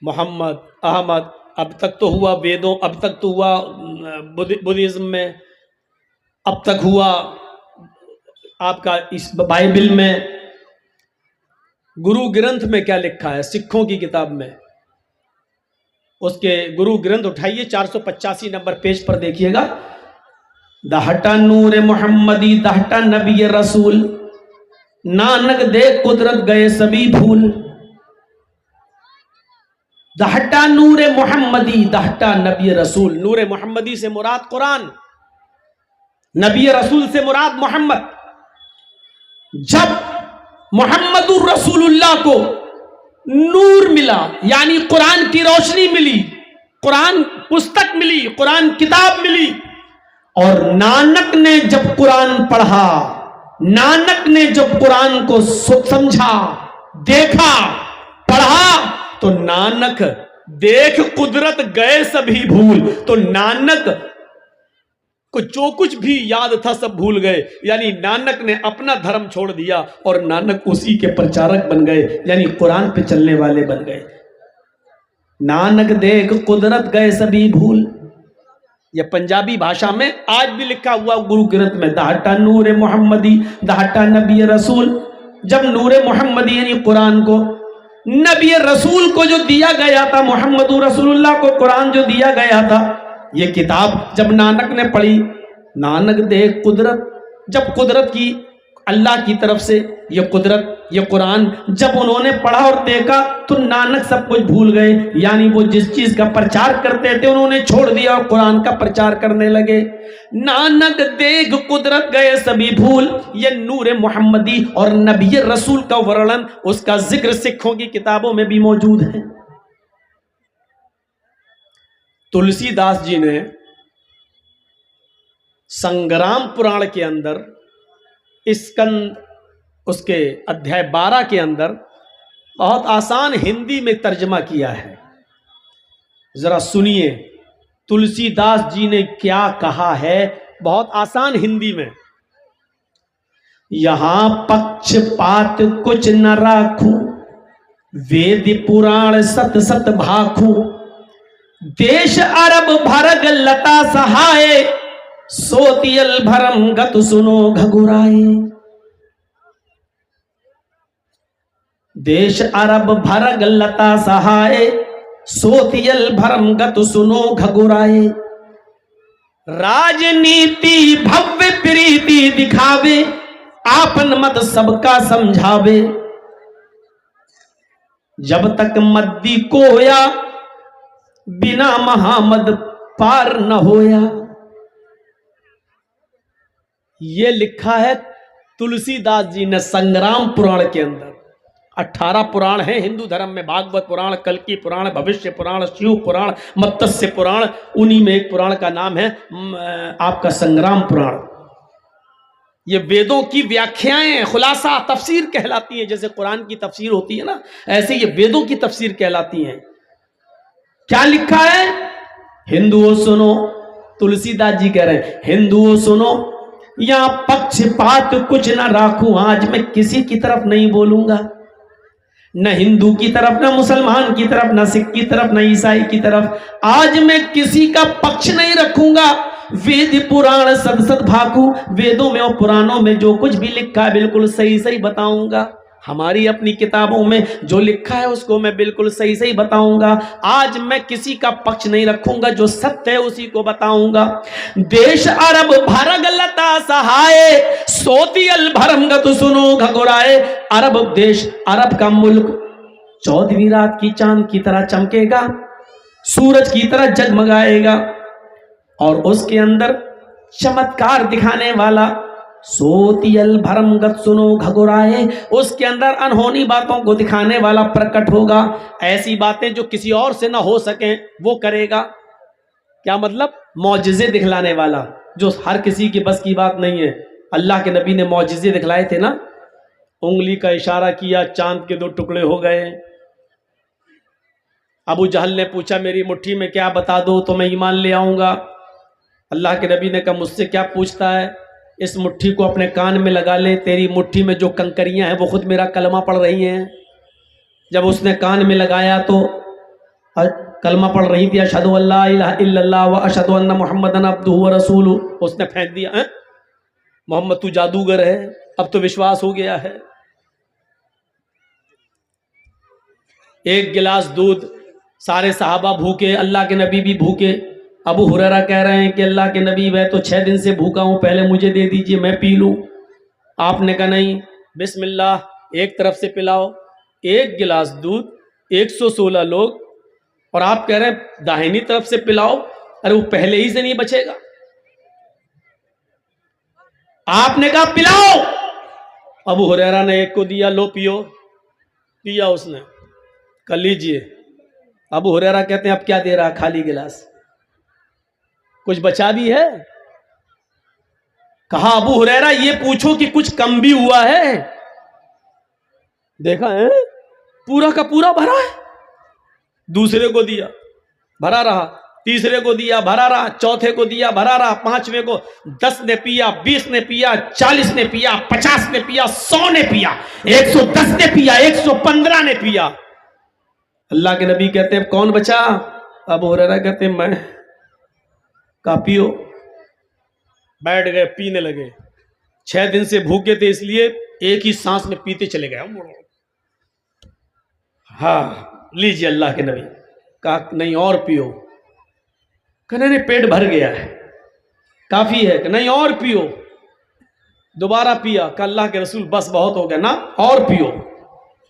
Speaker 1: محمد، احمد، اب تک تو ہوا ویدوں، اب تک تو ہوا بدھزم میں، اب تک ہوا آپ کا اس بائبل میں. گرو گرنتھ میں کیا لکھا ہے؟ سکھوں کی کتاب میں اس کے گرو گرنتھ اٹھائیے 485 نمبر پیج پر دیکھیے گا. دہٹا نور محمدی دہٹا نبی رسول، نانک دیکھ قدرت گئے سبھی بھول. دہٹا نور محمدی دہٹا نبی رسول. نور محمدی سے مراد قرآن، نبی رسول سے مراد محمد. جب محمد الرسول اللہ کو نور ملا، یعنی قرآن کی روشنی ملی، قرآن پستک ملی، قرآن کتاب ملی، اور نانک نے جب قرآن پڑھا، نانک نے جب قرآن کو سمجھا، دیکھا، پڑھا، تو نانک دیکھ قدرت گئے سبھی بھول. تو نانک کو جو کچھ بھی یاد تھا سب بھول گئے. یعنی نانک نے اپنا دھرم چھوڑ دیا اور نانک اسی کے پرچارک بن گئے، یعنی قرآن پہ چلنے والے بن گئے. نانک دیکھ قدرت گئے سبھی بھول. یہ پنجابی بھاشا میں آج بھی لکھا ہوا گرو گرنتھ میں، دہٹا نور محمدی دہٹا نبی رسول. جب نور محمدی یعنی قرآن کو، نبی رسول کو جو دیا گیا تھا، محمد رسول اللہ کو قرآن جو دیا گیا تھا، یہ کتاب جب نانک نے پڑھی، نانک دیکھ قدرت، جب قدرت کی اللہ کی طرف سے یہ قدرت، یہ قرآن جب انہوں نے پڑھا اور دیکھا تو نانک سب کچھ بھول گئے. یعنی وہ جس چیز کا پرچار کرتے تھے انہوں نے چھوڑ دیا اور قرآن کا پرچار کرنے لگے. نانک دیکھ قدرت گئے سبھی بھول. یہ نور محمدی اور نبی رسول کا ورنن، اس کا ذکر سکھوں کی کتابوں میں بھی موجود ہے. تلسی داس جی نے سنگرام پران کے اندر اسکند اس کے ادھیائے 12 کے اندر بہت آسان ہندی میں ترجمہ کیا ہے. ذرا سنیے تلسی داس جی نے کیا کہا ہے بہت آسان ہندی میں. یہاں پکچھ پات کچھ نہ راکھوں، وید پران ست ست بھاکھوں. دیش عرب بھرگ لتا سہائے، سوتیل بھرم گت سنو گھگرائے. دیش عرب بھرگ لتا سہائے، سوتیل بھرم گت سنو گھگرائے. راجنیتی بھویہ پریتی دکھاوے، آپن مت سب کا سمجھاوے. جب تک مدی کویا، بنا محمد پار نہ ہویا. یہ لکھا ہے تلسی داس جی نے سنگرام پران کے اندر. 18 پران ہیں ہندو دھرم میں، بھاگوت پران، کلکی پران، بھوشیہ پران، شیو پران، متسیہ پران. انہی میں ایک پران کا نام ہے آپ کا سنگرام پران. یہ ویدوں کی ویاکھیائیں، خلاصہ تفسیر کہلاتی ہیں. جیسے قرآن کی تفسیر ہوتی ہے نا، ایسے یہ ویدوں کی تفسیر کہلاتی ہیں. کیا لکھا ہے؟ ہندوؤں سنو، تلسی داس جی کہہ رہے ہیں ہندوؤں سنو، یہاں پکچھ پات کچھ نہ راکھوں. آج میں کسی کی طرف نہیں بولوں گا، نہ ہندو کی طرف، نہ مسلمان کی طرف، نہ سکھ کی طرف، نہ عیسائی کی طرف. آج میں کسی کا پکچھ نہیں رکھوں گا. وید پران ست ست بھاکوں، ویدوں میں اور پرانوں میں جو کچھ بھی لکھا ہے بالکل صحیح صحیح بتاؤں گا. ہماری اپنی کتابوں میں جو لکھا ہے اس کو میں بالکل صحیح صحیح بتاؤں گا. آج میں کسی کا پکش نہیں رکھوں گا, جو ستیہ ہے اسی کو بتاؤں گا. دیش عرب بھرگ لتا سہائے سوتی البھرمگت سنو گھگرائے. عرب دیش, عرب کا ملک 14ویں رات کی چاند کی طرح چمکے گا, سورج کی طرح جگمگائے گا, اور اس کے اندر چمتکار دکھانے والا سوتی البھرمگت سنو گھگرائے, اس کے اندر انہونی باتوں کو دکھانے والا پرکٹ ہوگا. ایسی باتیں جو کسی اور سے نہ ہو سکیں وہ کرے گا. کیا مطلب؟ معجزے دکھلانے والا, جو ہر کسی کی بس کی بات نہیں ہے. اللہ کے نبی نے معجزے دکھلائے تھے نا, انگلی کا اشارہ کیا, چاند کے 2 ٹکڑے ہو گئے. ابو جہل نے پوچھا میری مٹھی میں کیا بتا دو تو میں ایمان لے آؤں گا. اللہ کے نبی نے کہا مجھ سے کیا پوچھتا ہے, اس مٹھی کو اپنے کان میں لگا لے, تیری مٹھی میں جو کنکریاں ہیں وہ خود میرا کلمہ پڑھ رہی ہیں. جب اس نے کان میں لگایا تو کلمہ پڑھ رہی تھی, اشہد ان لا الہ الا اللہ و اشہد ان محمدن عبدہ و رسولہ. اس نے پھینک دیا, محمد تو جادوگر ہے, اب تو وشواس ہو گیا ہے. 1 گلاس دودھ, سارے صحابہ بھوکے, اللہ کے نبی بھی بھوکے. ابو ہریرہ کہہ رہے ہیں کہ اللہ کے نبی میں تو 6 دن سے بھوکا ہوں, پہلے مجھے دے دیجئے میں پی لوں. آپ نے کہا نہیں, بسم اللہ, ایک طرف سے پلاؤ. 1 گلاس دودھ, 116 لوگ, اور آپ کہہ رہے ہیں داہنی طرف سے پلاؤ. ارے وہ پہلے ہی سے نہیں بچے گا. آپ نے کہا پلاؤ. ابو ہریرہ نے ایک کو دیا, لو پیو. پیا اس نے, کر لیجئے. ابو ہریرہ کہتے ہیں اب کیا دے رہا, خالی گلاس, کچھ بچا بھی ہے؟ کہا ابو ہریرہ یہ پوچھو کہ کچھ کم بھی ہوا ہے؟ دیکھا ہے پورا کا پورا بھرا ہے. دوسرے کو دیا, بھرا رہا. تیسرے کو دیا, بھرا رہا. چوتھے کو دیا, بھرا رہا. 5ویں کو 10 نے پیا, 20 نے پیا, 40 نے پیا, 50 نے پیا, 100 نے پیا, 110 نے پیا, 115 نے پیا. اللہ کے نبی کہتے ہیں کون بچا؟ ابو ہریرہ کہتے ہیں میں. کہا پیو. بیٹھ گئے, پینے لگے. 6 دن سے بھوکے تھے اس لیے ایک ہی سانس میں پیتے چلے گئے. ہاں لیجیے اللہ کے نبی. کہا نہیں اور پیو. کہا نہیں پیٹ بھر گیا ہے, کافی ہے. کہ نہیں اور پیو. دوبارہ پیا. کہ اللہ کے رسول بس بہت ہو گیا نا, اور پیو,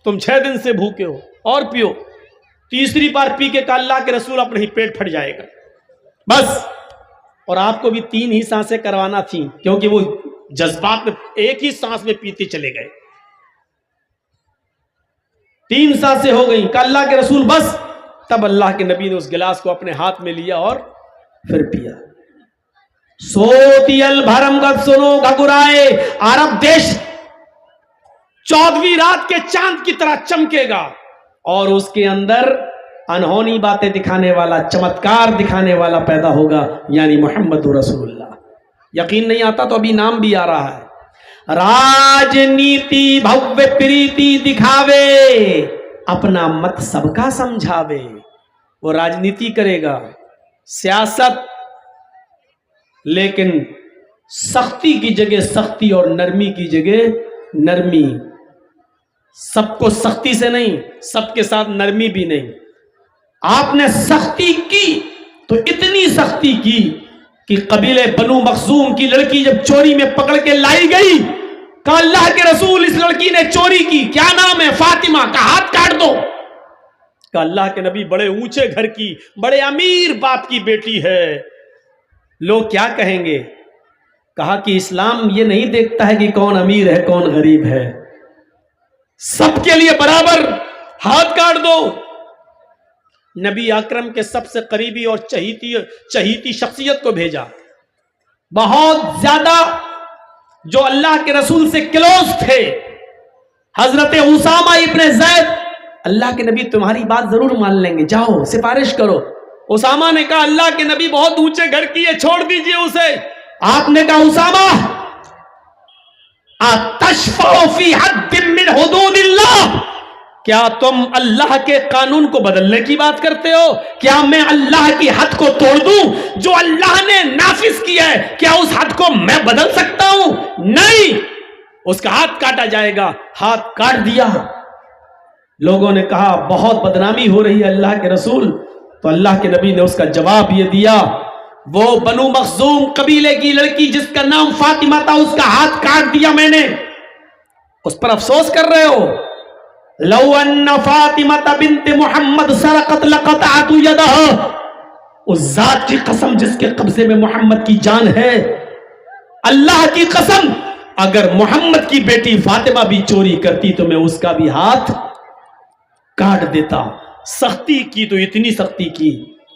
Speaker 1: تم 6 دن سے بھوکے ہو, اور پیو. تیسری بار پی کے کہا اللہ کے رسول اپنے ہی پیٹ پھٹ جائے گا بس. اور آپ کو بھی 3 ہی سانسیں کروانا تھیں, کیونکہ وہ جذبات میں ایک ہی سانس میں پیتے چلے گئے. 3 سانسیں ہو گئیں. کہ اللہ کے رسول بس. تب اللہ کے نبی نے اس گلاس کو اپنے ہاتھ میں لیا اور پھر پیا. سوتی البھرمگت سنو گھگرائے. عرب دیش 14ویں رات کے چاند کی طرح چمکے گا, اور اس کے اندر انہونی باتیں دکھانے والا, چمتکار دکھانے والا پیدا ہوگا, یعنی محمد رسول اللہ. یقین نہیں آتا تو ابھی نام بھی آ رہا ہے. راجنیتی بھویہ پریتی دکھاوے, اپنا مت سب کا سمجھاوے. وہ راجنیتی کرے گا, سیاست, لیکن سختی کی جگہ سختی اور نرمی کی جگہ نرمی. سب کو سختی سے نہیں, سب کے ساتھ نرمی بھی نہیں. آپ نے سختی کی تو اتنی سختی کی کہ قبیلے بنو مخزوم کی لڑکی جب چوری میں پکڑ کے لائی گئی, کہا اللہ کے رسول اس لڑکی نے چوری کی, کیا نام ہے؟ فاطمہ. کا ہاتھ کاٹ دو. کہا اللہ کے نبی بڑے اونچے گھر کی, بڑے امیر باپ کی بیٹی ہے, لوگ کیا کہیں گے؟ کہا کہ اسلام یہ نہیں دیکھتا ہے کہ کون امیر ہے کون غریب ہے, سب کے لیے برابر, ہاتھ کاٹ دو. نبی اکرم کے سب سے قریبی اور چہیتی شخصیت کو بھیجا, بہت زیادہ جو اللہ کے رسول سے کلوز تھے, حضرت اسامہ ابن زید. اللہ کے نبی تمہاری بات ضرور مان لیں گے, جاؤ سفارش کرو. اسامہ نے کہا اللہ کے نبی بہت اونچے گھر کی ہے, چھوڑ دیجئے اسے. آپ نے کہا اسامہ اتشفع فی حد من حدود اللہ, کیا تم اللہ کے قانون کو بدلنے کی بات کرتے ہو؟ کیا میں اللہ کی حد کو توڑ دوں جو اللہ نے نافذ کیا ہے؟ کیا اس حد کو میں بدل سکتا ہوں؟ نہیں. اس کا ہاتھ کاٹا جائے گا. ہاتھ کاٹ دیا. لوگوں نے کہا بہت بدنامی ہو رہی ہے اللہ کے رسول. تو اللہ کے نبی نے اس کا جواب یہ دیا, وہ بنو مخزوم قبیلے کی لڑکی جس کا نام فاطمہ تھا, اس کا ہاتھ کاٹ دیا میں نے. اس پر افسوس کر رہے ہو؟ لو ان فاطمہ بنت محمد سرقت لقطعت یدها, اس ذات کی قسم جس کے قبضے میں محمد کی جان ہے, اللہ کی قسم اگر محمد کی بیٹی فاطمہ بھی چوری کرتی تو میں اس کا بھی ہاتھ کاٹ دیتا. سختی کی تو اتنی سختی کی,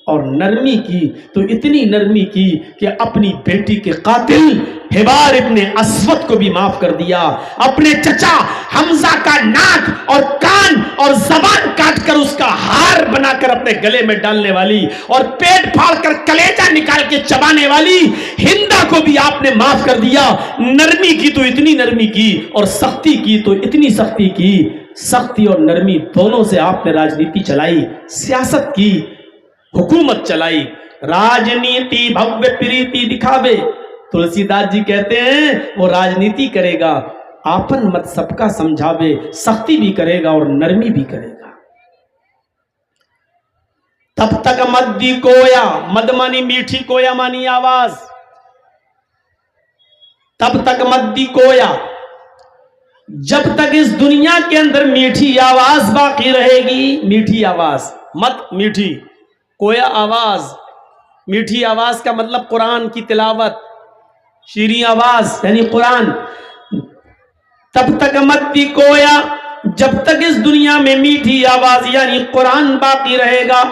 Speaker 1: اور نرمی کی تو اتنی نرمی کی کہ اپنی بیٹی کے قاتل حبار ابن اسود کو بھی معاف کر دیا. اپنے چچا حمزہ کا ناک اور کان اور زبان کاٹ کر اس کا ہار بنا کر اپنے گلے میں ڈالنے والی اور پیٹ پھاڑ کر کلیجہ نکال کے چبانے والی ہندا کو بھی آپ نے معاف کر دیا. نرمی کی تو اتنی نرمی کی اور سختی کی تو اتنی سختی کی. سختی اور نرمی دونوں سے آپ نے راجنیتی چلائی, سیاست کی, حکومت چلائی. راجنیتی بھویہ پریتی دکھاوے. تلسی داس جی کہتے ہیں وہ راجنیتی کرے گا, آپن مت سب کا سمجھاوے. سختی بھی کرے گا اور نرمی بھی کرے گا. تب تک مد دی کویا, مد مانی میٹھی, کویا مانی آواز. تب تک مد دی کویا, جب تک اس دنیا کے اندر میٹھی آواز باقی رہے گی. میٹھی آواز, مت میٹھی, کویا آواز. میٹھی آواز کا مطلب قرآن کی تلاوت, شیریں آواز یعنی قرآن. تب تک مت دی کویا, جب تک اس دنیا میں میٹھی آواز یعنی قرآن باقی رہے گا.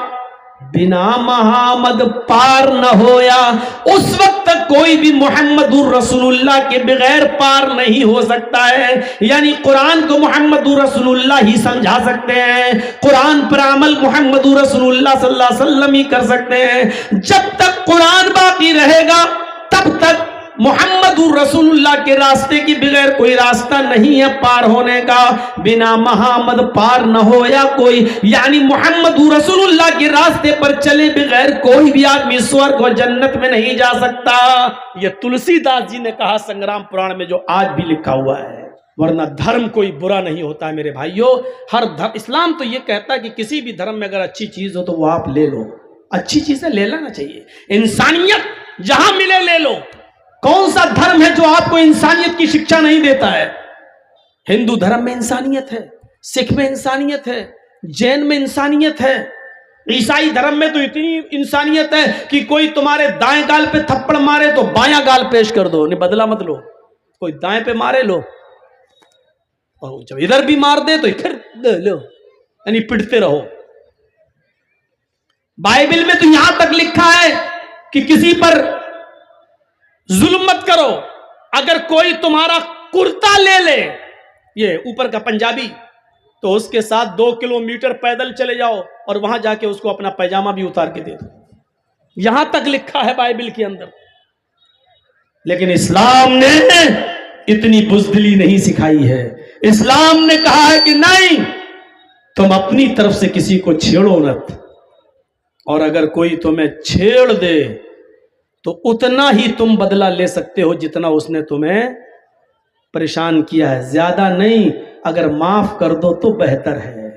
Speaker 1: بنا محمد پار نہ ہویا, اس وقت تک کوئی بھی محمد رسول اللہ کے بغیر پار نہیں ہو سکتا ہے. یعنی قرآن کو محمد رسول اللہ ہی سمجھا سکتے ہیں, قرآن پر عمل محمد رسول اللہ صلی اللہ علیہ وسلم ہی کر سکتے ہیں. جب تک قرآن باقی رہے گا تب تک محمد رسول اللہ کے راستے کی بغیر کوئی راستہ نہیں ہے پار ہونے کا. بنا محمد پار نہ ہو یا کوئی, یعنی محمد رسول اللہ کے راستے پر چلے بغیر کوئی بھی آدمی سورگ و جنت میں نہیں جا سکتا. یہ تلسی داس جی نے کہا سنگرام پران میں, جو آج بھی لکھا ہوا ہے. ورنہ دھرم کوئی برا نہیں ہوتا ہے میرے بھائیوں. ہر اسلام تو یہ کہتا ہے کہ کسی بھی دھرم میں اگر اچھی چیز ہو تو وہ آپ لے لو. اچھی چیزیں لے لینا چاہیے. انسانیت جہاں ملے لے لو. کون سا دھرم ہے جو آپ کو انسانیت کی شکشا نہیں دیتا ہے؟ ہندو دھرم میں انسانیت ہے, سکھ میں انسانیت ہے, جین میں انسانیت ہے, عیسائی دھرم میں تو اتنی انسانیت ہے کہ کوئی تمہارے دائیں گال پہ تھپڑ مارے تو بایاں گال پیش کر دو, نہیں بدلہ مت لو. کوئی دائیں پہ مارے لو, اور جب ادھر بھی مار دے تو پھر لو, یعنی پٹتے رہو. بائبل میں تو یہاں تک لکھا ہے کہ کسی پر ظلم مت کرو. اگر کوئی تمہارا کرتا لے لے, یہ اوپر کا پنجابی, تو اس کے ساتھ 2 کلومیٹر پیدل چلے جاؤ اور وہاں جا کے اس کو اپنا پیجامہ بھی اتار کے دے دو. یہاں تک لکھا ہے بائبل کے اندر. لیکن اسلام نے اتنی بزدلی نہیں سکھائی ہے. اسلام نے کہا ہے کہ نہیں, تم اپنی طرف سے کسی کو چھیڑو مت, اور اگر کوئی تمہیں چھیڑ دے تو اتنا ہی تم بدلہ لے سکتے ہو جتنا اس نے تمہیں پریشان کیا ہے, زیادہ نہیں. اگر معاف کر دو تو بہتر ہے,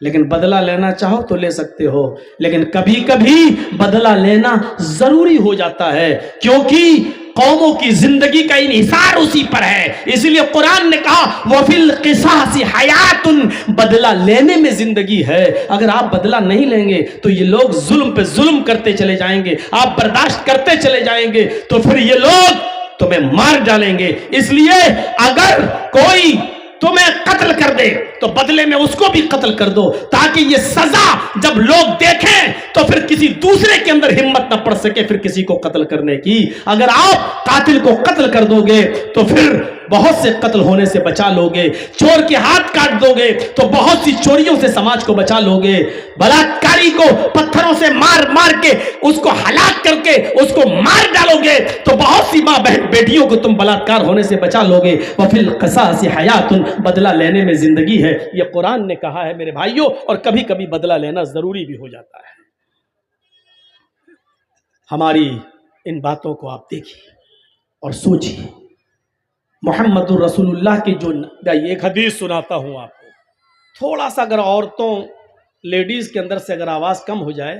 Speaker 1: لیکن بدلہ لینا چاہو تو لے سکتے ہو. لیکن کبھی کبھی بدلہ لینا ضروری ہو جاتا ہے, کیونکہ قوموں کی زندگی کا انحصار اسی پر ہے. اس لیے قرآن نے کہا وَفِي الْقِصَاصِ حَيَاتٌ, بدلہ لینے میں زندگی ہے. اگر آپ بدلہ نہیں لیں گے تو یہ لوگ ظلم پہ ظلم کرتے چلے جائیں گے, آپ برداشت کرتے چلے جائیں گے, تو پھر یہ لوگ تمہیں مار ڈالیں گے. اس لیے اگر کوئی تمہیں قتل کر دے تو بدلے میں اس کو بھی قتل کر دو, تاکہ یہ سزا جب لوگ دیکھیں تو پھر کسی دوسرے کے اندر ہمت نہ پڑ سکے پھر کسی کو قتل کرنے کی. اگر آپ قاتل کو قتل کر دو گے تو پھر بہت سے قتل ہونے سے بچا لو گے. چور کے ہاتھ کاٹ دو گے تو بہت سی چوریوں سے سماج کو بچا لو گے. بلاکاری کو پتھروں سے مار مار کے اس کو ہلاک کر کے اس کو مار ڈالو گے تو بہت سی ماں بہن بیٹیوں کو تم بلاکار ہونے سے بچا لو گے. وَفِي الْقِصَاصِ حَيَاتٌ, بدلہ لینے میں زندگی ہے, یہ قرآن نے کہا ہے میرے بھائیوں. اور کبھی کبھی بدلہ لینا ضروری بھی ہو جاتا ہے. ہماری ان باتوں کو آپ دیکھیے اور سوچیے. محمد الرسول اللہ کی جو ایک حدیث سناتا ہوں آپ کو. تھوڑا سا اگر عورتوں لیڈیز کے اندر سے اگر آواز کم ہو جائے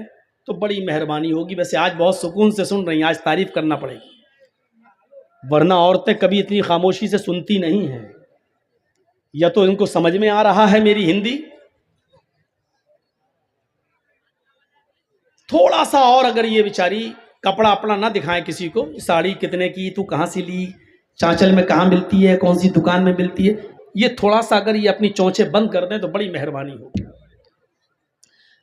Speaker 1: تو بڑی مہربانی ہوگی. ویسے آج بہت سکون سے سن رہی ہیں, آج تعریف کرنا پڑے گی, ورنہ عورتیں کبھی اتنی خاموشی سے سنتی نہیں ہیں. یا تو ان کو سمجھ میں آ رہا ہے میری ہندی, تھوڑا سا اور اگر یہ بیچاری کپڑا اپنا نہ دکھائیں کسی کو, ساڑی کتنے کی, تو کہاں سے لی, چانچل میں کہاں ملتی ہے, کون سی دکان میں ملتی ہے, یہ تھوڑا سا اگر یہ اپنی چونچیں بند کر دیں تو بڑی مہربانی ہوگی.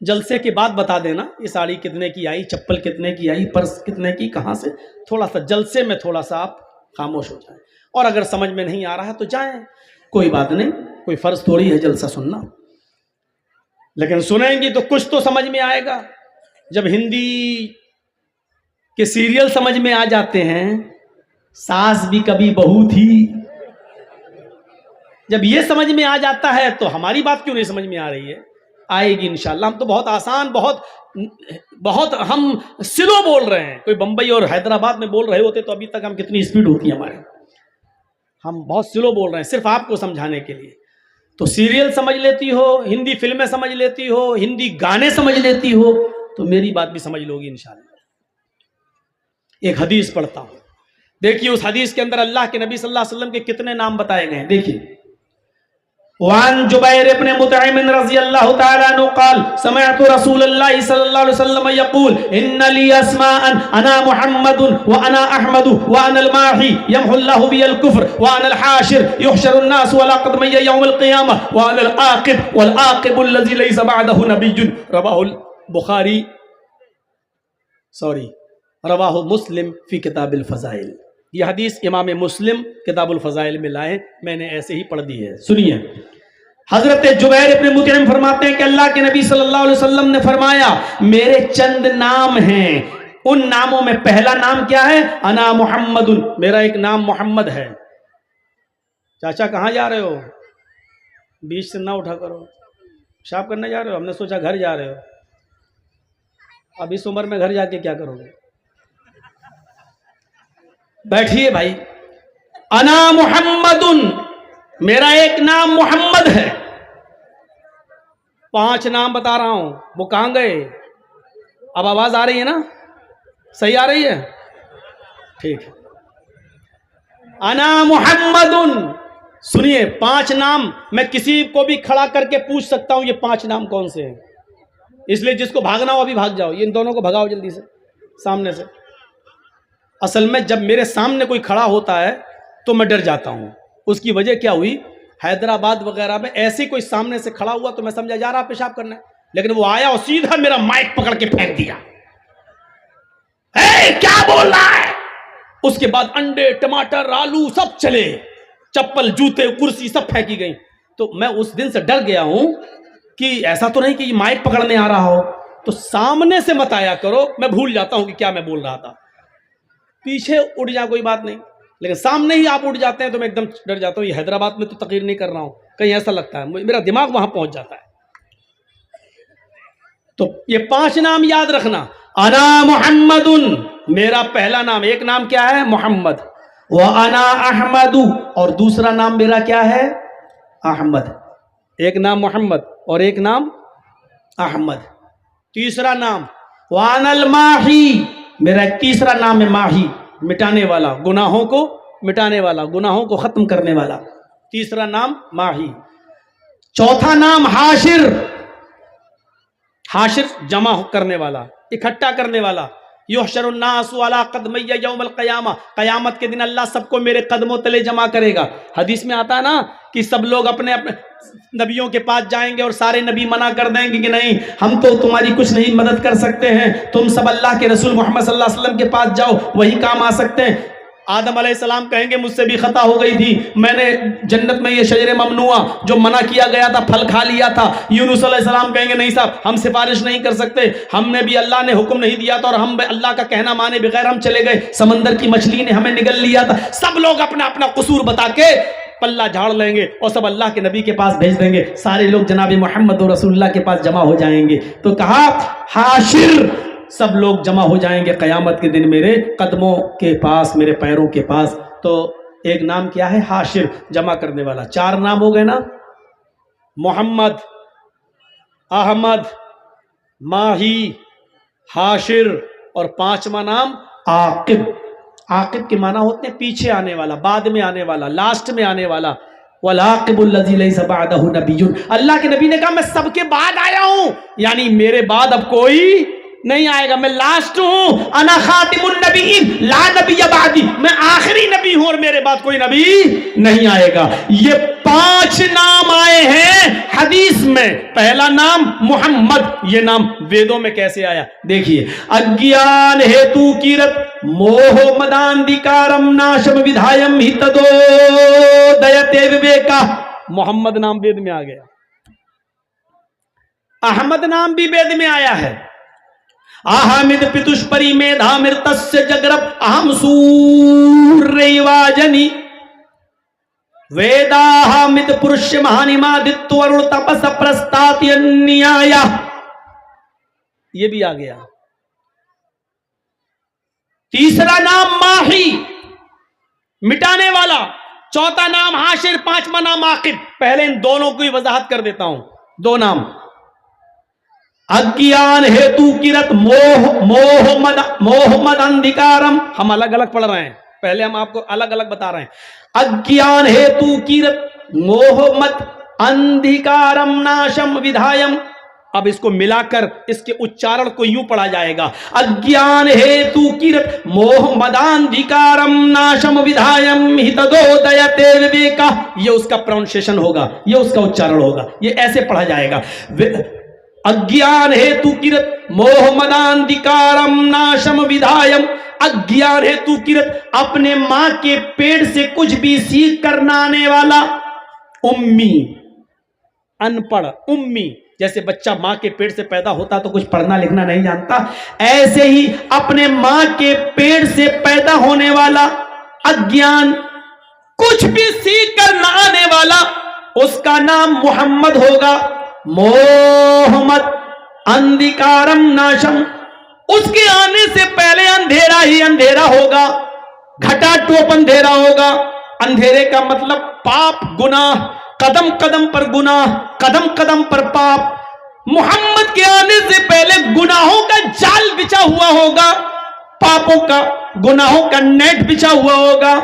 Speaker 1: جلسے کے بعد بتا دینا یہ ساڑی کتنے کی آئی, چپل کتنے کی آئی, پرس کتنے کی, کہاں سے. تھوڑا سا جلسے میں تھوڑا سا آپ خاموش ہو جائیں. اور اگر سمجھ میں نہیں آ رہا ہے تو جائیں, کوئی بات نہیں, کوئی فرض تھوڑی ہے جلسہ سننا, لیکن سنیں گی تو کچھ تو سمجھ میں آئے گا. جب ہندی کے سیریل سمجھ میں آ جاتے ہیں, ساس بھی کبھی بہو تھی, جب یہ سمجھ میں آ جاتا ہے تو ہماری بات کیوں نہیں سمجھ میں آ رہی ہے, آئے گی انشاءاللہ. ہم تو بہت آسان, بہت ہم سلو بول رہے ہیں. کوئی بمبئی اور حیدرآباد میں بول رہے ہوتے تو ابھی تک ہم کتنی اسپیڈ ہوتی ہے ہمارے. ہم بہت سلو بول رہے ہیں صرف آپ کو سمجھانے کے لیے. تو سیریل سمجھ لیتی ہو, ہندی فلمیں سمجھ لیتی ہو, ہندی گانے سمجھ لیتی ہو, تو میری بات بھی سمجھ لو گی انشاءاللہ. ایک حدیث پڑھتا ہوں, دیکھیے اس حدیث کے اندر اللہ کے نبی صلی اللہ علیہ وسلم کے کتنے نام بتائے گئے ہیں. دیکھیے, وعن جبیر ابن مطعم رضی اللہ تعالی عنہ قال سمعت رسول اللہ صلی اللہ علیہ وسلم یقول ان لی اسماء انا محمد وانا احمد وانا الماحی یمحو اللہ بی الکفر وانا الحاشر یحشر الناس ولا قدمی یوم القیامہ وانا العاقب والعاقب الذی لیس بعدہ نبی رواہ البخاری رواہ مسلم فی کتاب الفضائل. یہ حدیث امام مسلم کتاب الفضائل میں لائے, میں نے ایسے ہی پڑھ دی ہے. سنیے, حضرت جبیر ابن مطعم فرماتے ہیں کہ اللہ کے نبی صلی اللہ علیہ وسلم نے فرمایا میرے چند نام ہیں, ان ناموں میں پہلا نام کیا ہے, انا محمد, میرا ایک نام محمد ہے. چاچا کہاں جا رہے ہو, بیچ سے نہ اٹھا کرو, پیشاب کرنے جا رہے ہو, ہم نے سوچا گھر جا رہے ہو. اب اس عمر میں گھر جا کے کیا کرو گے, بیٹھیے بھائی. انا محمد, میرا ایک نام محمد ہے. 5 نام بتا رہا ہوں, وہ کہاں گئے؟ اب آواز آ رہی ہے نا, صحیح آ رہی ہے, ٹھیک ہے. انا محمد, سنیے 5 نام میں کسی کو بھی کھڑا کر کے پوچھ سکتا ہوں یہ 5 نام کون سے ہیں. اس لیے جس کو بھاگنا ہو ابھی بھاگ جاؤ, ان دونوں کو بھگاؤ جلدی سے سامنے سے. اصل میں جب میرے سامنے کوئی کھڑا ہوتا ہے تو میں ڈر جاتا ہوں. اس کی وجہ کیا ہوئی, حیدرآباد وغیرہ میں ایسے کوئی سامنے سے کھڑا ہوا تو میں سمجھا جا رہا پیشاب کرنا ہے, لیکن وہ آیا اور سیدھا میرا مائک پکڑ کے پھینک دیا. کیا بول رہا ہے؟ اس کے بعد انڈے, ٹماٹر, آلو سب چلے, چپل, جوتے, کرسی سب پھینکی گئی. تو میں اس دن سے ڈر گیا ہوں کہ ایسا تو نہیں کہ یہ مائک پکڑنے آ رہا ہو. تو سامنے سے مت آیا کرو, میں بھول جاتا ہوں کہ کیا میں بول رہا تھا. پیچھے اٹھ جا کوئی بات نہیں, لیکن سامنے ہی آپ اٹھ جاتے ہیں تو میں ایک دم ڈر جاتا ہوں. یہ حیدرآباد میں تو تقریر نہیں کر رہا ہوں, کہیں ایسا لگتا ہے میرا دماغ وہاں پہنچ جاتا ہے. تو یہ 5 نام یاد رکھنا. انا محمد, میرا پہلا نام, ایک نام کیا ہے محمد. وانا احمد, اور دوسرا نام میرا کیا ہے احمد. ایک نام محمد اور ایک نام احمد. تیسرا نام وانا الماحی, میرا ایک تیسرا نام ہے ماہی, مٹانے والا, گناہوں کو مٹانے والا, گناہوں کو ختم کرنے والا. تیسرا نام ماہی. چوتھا نام حاشر, حاشر جمع کرنے والا, اکٹھا کرنے والا. یحشر الناس علی قدمی یوم القیامہ, قیامت کے دن اللہ سب کو میرے قدموں تلے جمع کرے گا. حدیث میں آتا ہے نا کہ سب لوگ اپنے اپنے نبیوں کے پاس جائیں گے اور سارے نبی منع کر دیں گے کہ نہیں, ہم تو تمہاری کچھ نہیں مدد کر سکتے ہیں, تم سب اللہ کے رسول محمد صلی اللہ علیہ وسلم کے پاس جاؤ, وہی کام آ سکتے ہیں. آدم علیہ السلام کہیں گے مجھ سے بھی خطا ہو گئی تھی, میں نے جنت میں یہ شجر ممنوع جو منع کیا گیا تھا پھل کھا لیا تھا. یونس علیہ السلام کہیں گے نہیں صاحب ہم سفارش نہیں کر سکتے, ہم نے بھی اللہ نے حکم نہیں دیا تھا اور ہم اللہ کا کہنا مانے بغیر ہم چلے گئے, سمندر کی مچھلی نے ہمیں نگل لیا تھا. سب لوگ اپنا اپنا قصور بتا کے پلہ جھاڑ لیں گے اور سب اللہ کے نبی کے پاس بھیج دیں گے. سارے لوگ جناب محمد رسول اللہ کے پاس جمع ہو جائیں گے. تو کہا حاشر, سب لوگ جمع ہو جائیں گے قیامت کے دن میرے قدموں کے پاس, میرے پیروں کے پاس. تو ایک نام کیا ہے؟ حاشر، جمع کرنے والا. 4 نام ہو گئے نا، محمد، احمد، ماہی، حاشر، اور 5واں نام عاقب. عاقب کے معنی ہوتے ہیں پیچھے آنے والا، بعد میں آنے والا، لاسٹ میں آنے والا. والعاقب الذی لیس بعدہ نبی. اللہ کے نبی نے کہا میں سب کے بعد آیا ہوں، یعنی میرے بعد اب کوئی نہیں آئے گا، میں لاسٹ ہوں. انا خاتم النبیین لا نبی بعدی، میں آخری نبی ہوں اور میرے بعد کوئی نبی نہیں آئے گا. یہ 5 نام آئے ہیں حدیث میں. پہلا نام محمد، یہ نام ویدوں میں کیسے آیا دیکھیے. اگیان ہیتو کیرت موہ مداندھکارم ناشم ودھایم ہتدو دیتے وویکا. محمد نام وید میں آ گیا. احمد نام بھی وید میں آیا ہے. احمد پتشپری میدھا مرتسیہ جگرب اہم سوریواجنی ویداہمت پرشیہ مہانیمادت ورڑ تپس پرستاتی انیایا. یہ بھی آ گیا. تیسرا نام ماہی، مٹانے والا. چوتھا نام حاشر، 5واں نام عاقب. پہلے ان دونوں کی وضاحت کر دیتا ہوں. 2 نام. اگیان ہیتو کرت موہ مد اندھکارم. ہم الگ الگ پڑھ رہے ہیں، پہلے ہم آپ کو الگ الگ بتا رہے ہیں. اگیان ہیتو کرت موہ مد اندھکارم ناشم ودھایم. اب اس کو ملا کر اس کے اچارن کو یوں پڑھا جائے گا. اگیان ہیتو کرت موہ مداندھکارم ناشم ودھایم ہتدو دیتے وویکا. یہ اس کا پروننسیشن ہوگا، یہ اس کا اچارن ہوگا، یہ ایسے پڑھا جائے گا. اگیان ہیتو کرت موہ مداندھکارم ناشم ودھایم. اگیان ہیتو کرت اپنے ماں کے پیٹ سے کچھ بھی سیکھ کر نہ آنے والا. امی، ان پڑھ. امی جیسے بچہ ماں کے پیٹ سے پیدا ہوتا تو کچھ پڑھنا لکھنا نہیں جانتا، ایسے ہی اپنے ماں کے پیٹ سے پیدا ہونے والا اگیان، کچھ بھی سیکھ کر نہ آنے والا، اس کا نام محمد ہوگا. محمد اندھکارم ناشم. اس کے آنے سے پہلے اندھیرا ہی اندھیرا ہوگا، گھٹا ٹوپ اندھیرا ہوگا. اندھیرے کا مطلب پاپ، گناہ، قدم قدم پر گناہ، قدم قدم پر پاپ. محمد کے آنے سے پہلے گناہوں کا جال بچھا ہوا ہوگا، پاپوں کا، گناہوں کا نیٹ بچھا ہوا ہوگا.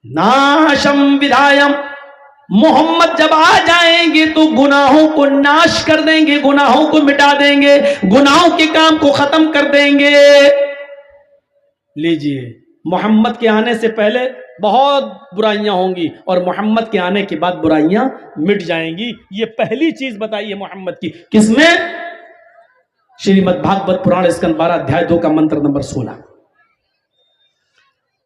Speaker 1: ناشم ودھایم. محمد جب آ جائیں گے تو گناہوں کو ناش کر دیں گے، گناہوں کو مٹا دیں گے، گناہوں کے کام کو ختم کر دیں گے. لیجئے، محمد کے آنے سے پہلے بہت برائیاں ہوں گی اور محمد کے آنے کے بعد برائیاں مٹ جائیں گی. یہ پہلی چیز بتائیے محمد کی. کس میں؟ شریمد بھاگوت پران اسکند 12 ادھیائے 2 کا منتر نمبر 16.